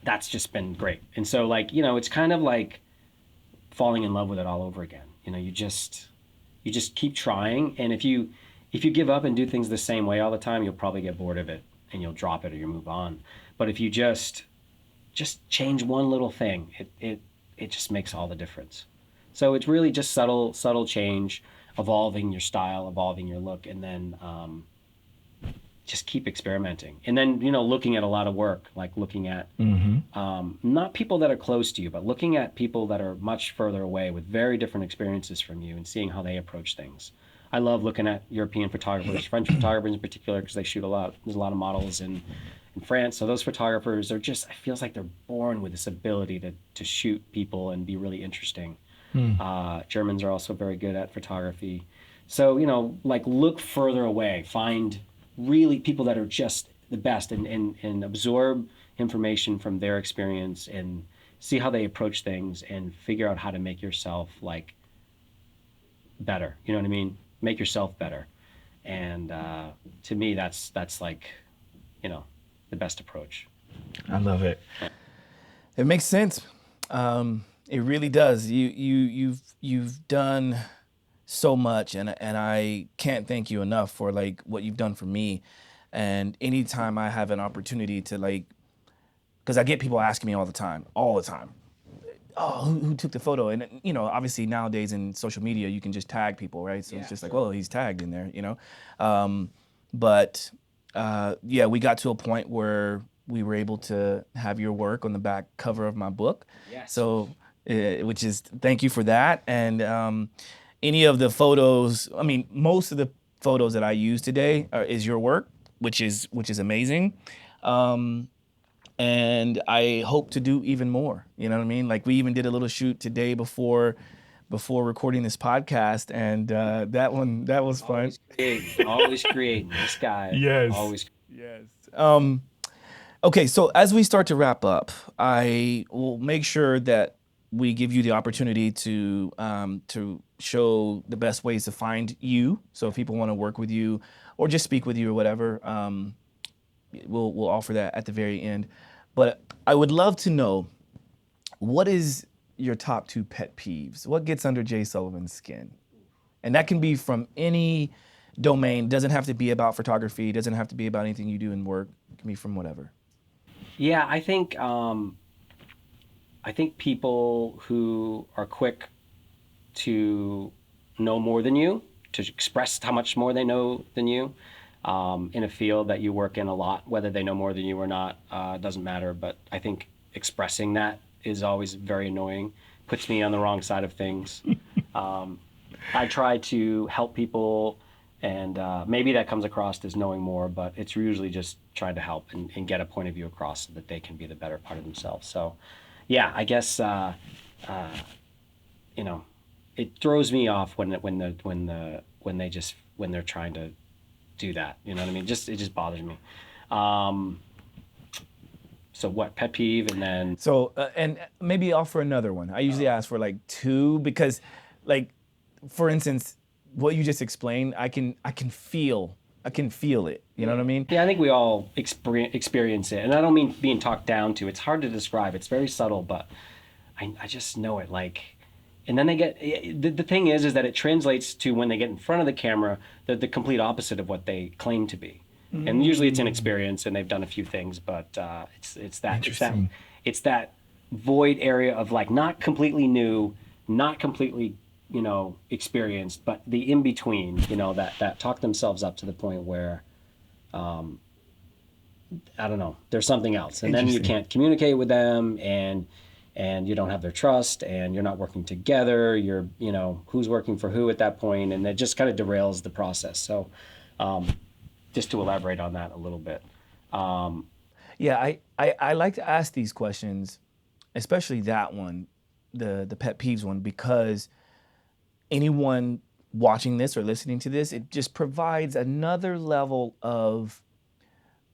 D: that's just been great. And so, like, you know, it's kind of like falling in love with it all over again. You know, you just keep trying, and if you give up and do things the same way all the time, you'll probably get bored of it and you'll drop it or you'll move on. But if you just change one little thing, it just makes all the difference. So it's really just subtle change, evolving your style, evolving your look, and then just keep experimenting. And then, looking at a lot of work, like looking at not people that are close to you, but looking at people that are much further away with very different experiences from you and seeing how they approach things. I love looking at European photographers, French photographers in particular, because they shoot a lot. There's a lot of models in France. So those photographers are just, it feels like they're born with this ability to shoot people and be really interesting. Germans are also very good at photography. So, like look further away, find really people that are just the best and absorb information from their experience and see how they approach things and figure out how to make yourself like better. You know what I mean? Make yourself better. And to me, that's like, the best approach.
C: I love it. It makes sense. It really does. You've done so much, and I can't thank you enough for like what you've done for me. And anytime I have an opportunity to like, because I get people asking me all the time, oh, who took the photo? And obviously nowadays in social media you can just tag people, right? So it's just like, well, he's tagged in there, But we got to a point where we were able to have your work on the back cover of my book.
D: Yes.
C: So, which is, thank you for that. And any of the photos, most of the photos that I use today is your work, which is amazing. And I hope to do even more. You know what I mean? Like we even did a little shoot today before recording this podcast, and that was fun.
D: Always creating. This guy.
C: Yes.
D: Always.
C: Yes. Okay, so as we start to wrap up, I will make sure that we give you the opportunity to show the best ways to find you. So if people want to work with you or just speak with you or whatever, we'll offer that at the very end. But I would love to know, what is your top 2 pet peeves? What gets under Jay Sullivan's skin? And that can be from any domain. Doesn't have to be about photography. Doesn't have to be about anything you do in work. It can be from whatever.
D: Yeah, I think people who are quick to know more than you, to express how much more they know than you, in a field that you work in a lot, whether they know more than you or not, doesn't matter. But I think expressing that is always very annoying, puts me on the wrong side of things. I try to help people, and maybe that comes across as knowing more, but it's usually just trying to help and get a point of view across so that they can be the better part of themselves. So yeah, I guess it throws me off when they're trying to do that. You know what I mean? It just bothers me. So what, pet peeve, and then
C: and maybe offer another one. I usually ask for like 2 because, like, for instance, what you just explained, I can feel it. You know what I mean?
D: Yeah, I think we all experience it, and I don't mean being talked down to. It's hard to describe. It's very subtle, but I just know it. Like, and then they get the thing is that it translates to when they get in front of the camera, the complete opposite of what they claim to be. Mm-hmm. And usually it's inexperience, and they've done a few things, but it's that void area of like not completely new, not completely experienced, but the in between, that talk themselves up to the point where I don't know, there's something else, and then you can't communicate with them, and you don't have their trust, and you're not working together. You're who's working for who at that point, and it just kind of derails the process. So just to elaborate on that a little bit.
C: Yeah, I like to ask these questions, especially that one, the pet peeves one, because anyone watching this or listening to this, it just provides another level of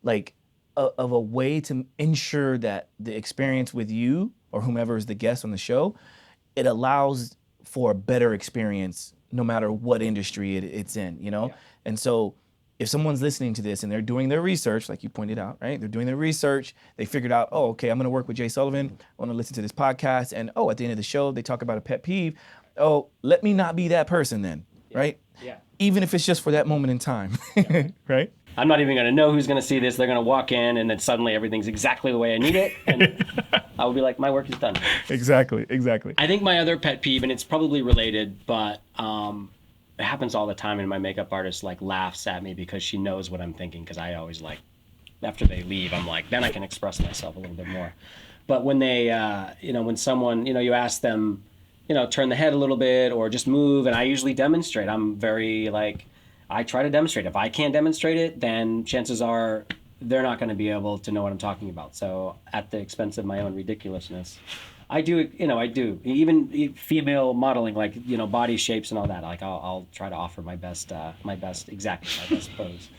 C: like of a way to ensure that the experience with you or whomever is the guest on the show, it allows for a better experience no matter what industry it's in, Yeah. And so if someone's listening to this and they're doing their research, like you pointed out, right? They're doing their research, they figured out, oh, okay, I'm gonna work with Jay Sullivan, I wanna listen to this podcast, and at the end of the show, they talk about a pet peeve. Oh, let me not be that person then, right?
D: Yeah.
C: Even if it's just for that moment in time, right?
D: I'm not even gonna know who's gonna see this. They're gonna walk in, and then suddenly everything's exactly the way I need it, and I will be like, my work is done.
C: Exactly.
D: I think my other pet peeve, and it's probably related, but it happens all the time, and my makeup artist like laughs at me because she knows what I'm thinking, because I always like, after they leave, I'm like, then I can express myself a little bit more. But when they, when someone, you ask them, turn the head a little bit or just move, and I usually demonstrate. I'm very like, I try to demonstrate. If I can't demonstrate it, then chances are they're not going to be able to know what I'm talking about. So at the expense of my own ridiculousness, I do, I do. Even female modeling, like, body shapes and all that. Like I'll try to offer my best pose.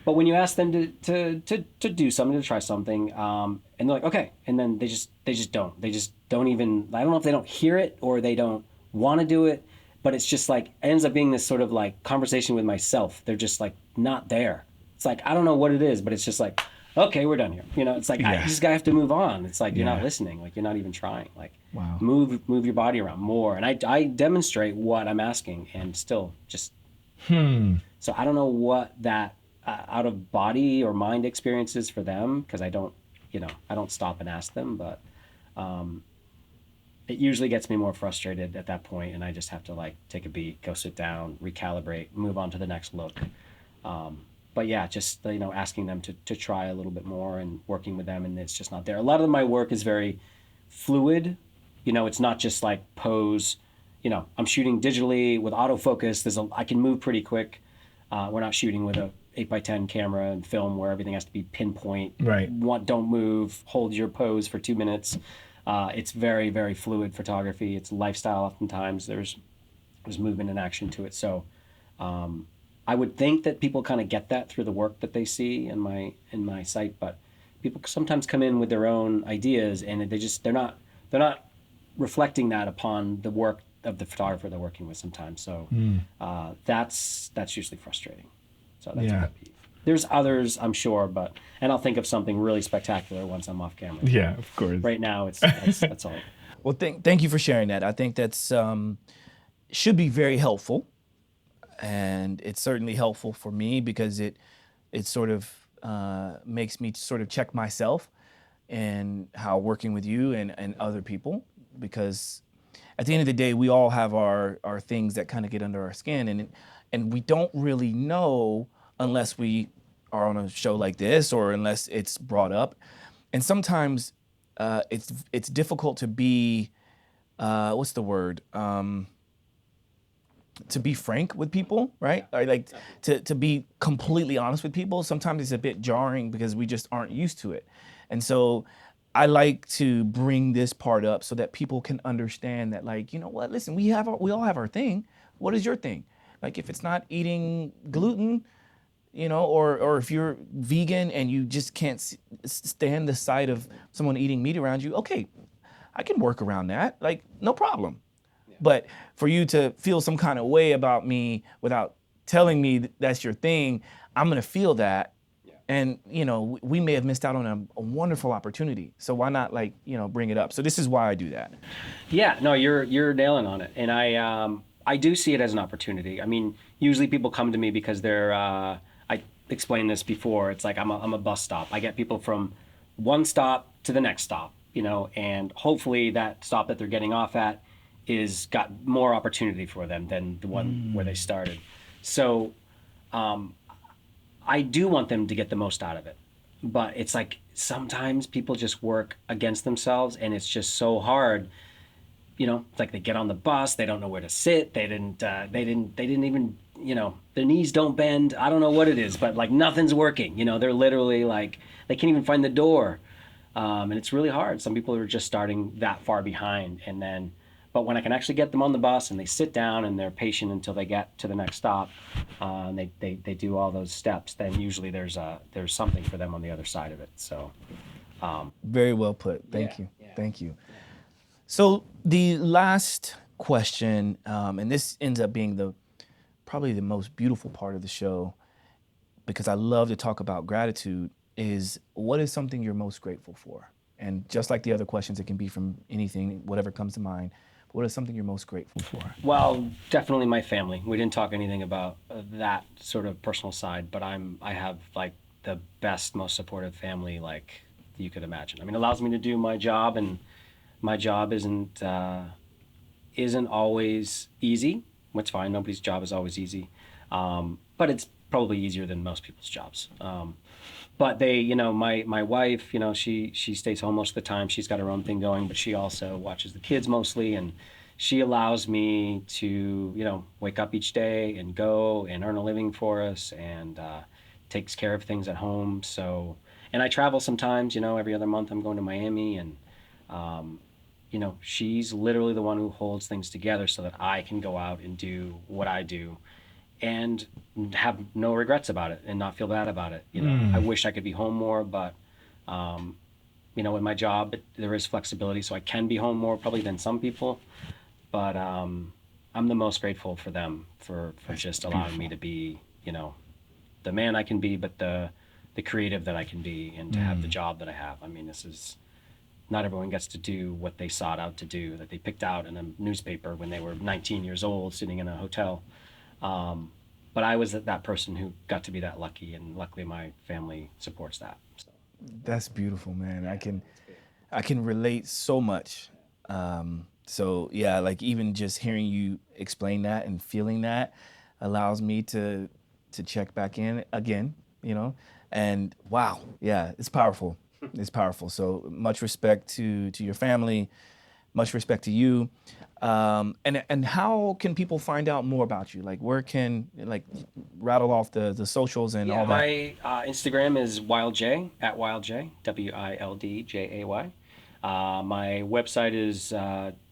D: But when you ask them to do something, to try something, and they're like, okay, and then they just don't even, I don't know if they don't hear it or they don't want to do it, but it's just like, it ends up being this sort of like conversation with myself. They're just like not there. It's like, I don't know what it is, but it's just like, okay, we're done here. It's like, I just have to move on. It's like, you're not listening. Like, you're not even trying. Like,
C: wow.
D: move your body around more. And I demonstrate what I'm asking, and still just, so I don't know what that out of body or mind experience is for them, because I don't stop and ask them, but it usually gets me more frustrated at that point, and I just have to like take a beat, go sit down, recalibrate, move on to the next look. But yeah, just, asking them to try a little bit more and working with them, and it's just not there. A lot of my work is very fluid. It's not just like pose. I'm shooting digitally with autofocus. I can move pretty quick. We're not shooting with a 8x10 camera and film where everything has to be pinpoint.
C: Right.
D: Don't move, hold your pose for 2 minutes. It's very, very fluid photography. It's lifestyle oftentimes. There's movement and action to it. So I would think that people kind of get that through the work that they see in my site, but people sometimes come in with their own ideas, and they're not reflecting that upon the work of the photographer they're working with sometimes. So that's usually frustrating. So that's a pet peeve. There's others, I'm sure, and I'll think of something really spectacular once I'm off camera.
C: Yeah, of course.
D: Right now, that's all.
C: Well, thank you for sharing that. I think that's should be very helpful, and it's certainly helpful for me because it sort of makes me sort of check myself and how working with you and other people, because at the end of the day, we all have our things that kind of get under our skin, and we don't really know unless we are on a show like this or unless it's brought up. And sometimes it's difficult to be, what's the word? To be frank with people, right? Or like to be completely honest with people. Sometimes it's a bit jarring because we just aren't used to it. And so I like to bring this part up so that people can understand that, like, you know what, listen, we all have our thing. What is your thing? Like, if it's not eating gluten, or if you're vegan and you just can't stand the sight of someone eating meat around you, okay, I can work around that, like, no problem. Yeah. But for you to feel some kind of way about me without telling me that's your thing, I'm gonna feel that. Yeah. And, we may have missed out on a wonderful opportunity. So why not, like, bring it up? So this is why I do that. Yeah,
D: no, you're nailing on it. And I do see it as an opportunity. I mean, usually people come to me because they're, I explained this before, it's like I'm a bus stop. I get people from one stop to the next stop, and hopefully that stop that they're getting off at is got more opportunity for them than the one where they started. So I do want them to get the most out of it. But it's like sometimes people just work against themselves, and it's just so hard. It's like they get on the bus, they don't know where to sit, they didn't even, their knees don't bend. I don't know what it is, but like nothing's working. They're literally like, they can't even find the door. And it's really hard. Some people are just starting that far behind. But when I can actually get them on the bus and they sit down and they're patient until they get to the next stop, and they do all those steps, then usually there's something for them on the other side of it. So
C: very well put. Thank you. Thank you. So the last question, and this ends up being probably the most beautiful part of the show, because I love to talk about gratitude, is what is something you're most grateful for? And just like the other questions, it can be from anything, whatever comes to mind. But what is something you're most grateful for?
D: Well, definitely my family. We didn't talk anything about that sort of personal side, but I have like the best, most supportive family like you could imagine. I mean, it allows me to do my job, and my job isn't always easy. It's fine. Nobody's job is always easy. But it's probably easier than most people's jobs. But they, you know, my wife, you know, she stays home most of the time. She's got her own thing going, but she also watches the kids mostly, and she allows me to, you know, wake up each day and go and earn a living for us, and takes care of things at home. So, and I travel sometimes, you know, every other month I'm going to Miami, and you know, she's literally the one who holds things together so that I can go out and do what I do and have no regrets about it and not feel bad about it. You know, I wish I could be home more, but you know, in my job, there is flexibility, so I can be home more probably than some people. But I'm the most grateful for them for just allowing me to be, you know, the man I can be, but the creative that I can be, and to have the job that I have. I mean, this is, not everyone gets to do what they sought out to do, that they picked out in a newspaper when they were 19 years old, sitting in a hotel. But I was that person who got to be that lucky, and luckily my family supports that. So.
C: That's beautiful, man. I can relate so much. So yeah, like even just hearing you explain that and feeling that allows me to check back in again, you know, and wow, yeah, it's powerful. It's powerful. So much respect to your family, much respect to you. And how can people find out more about you? Like where can, like, rattle off the socials and all that?
D: My Instagram is WildJ, at WildJ, WILDJAY. My website is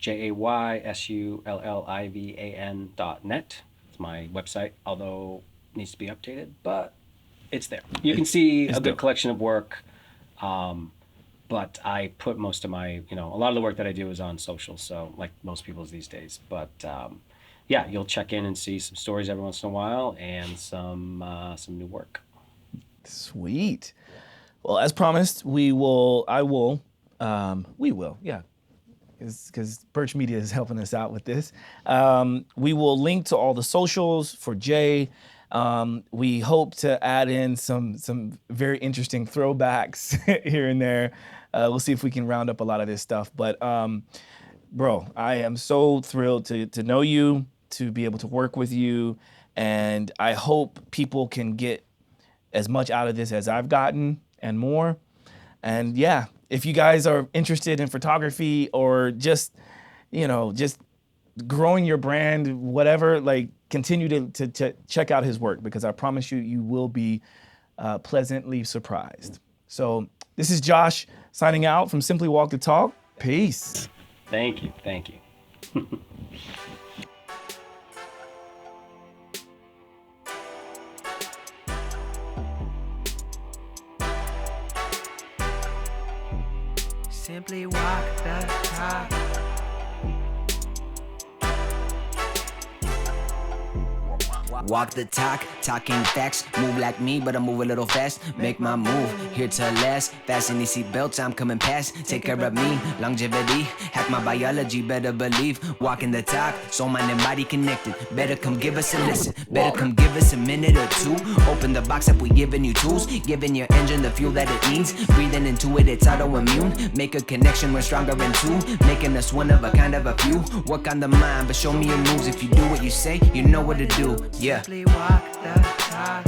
D: JAYSULLIVAN.net. It's my website, although it needs to be updated, but it's there. You can see a good collection of work. But I put most of my, you know, a lot of the work that I do is on social, so like most people's these days. But yeah, you'll check in and see some stories every once in a while, and some new work.
C: Sweet. Well, as promised, we will, yeah, because Birch Media is helping us out with this. We will link to all the socials for Jay. We hope to add in some very interesting throwbacks here and there. We'll see if we can round up a lot of this stuff. But bro, I am so thrilled to know you, to be able to work with you, and I hope people can get as much out of this as I've gotten and more. And yeah, if you guys are interested in photography or just, you know, just growing your brand, whatever, like, continue to check out his work, because I promise you, you will be pleasantly surprised. So this is Josh signing out from Simply Walk the Talk. Peace.
D: Thank you.
B: Simply walk the talk.
E: Walk the talk, talking facts. Move like me, but I move a little fast. Make my move, here to last. Fasten these seat belts, I'm coming past. Take care of me, longevity. Hack my biology, better believe. Walking the talk, soul, mind, and body connected. Better come give us a listen. Better come give us a minute or two. Open the box up, we giving you tools. Giving your engine the fuel that it needs. Breathing into it, it's autoimmune. Make a connection, we're stronger in two. Making us one of a kind of a few. Work on the mind, but show me your moves. If you do what you say, you know what to do. Yeah.
B: Simply walk the talk.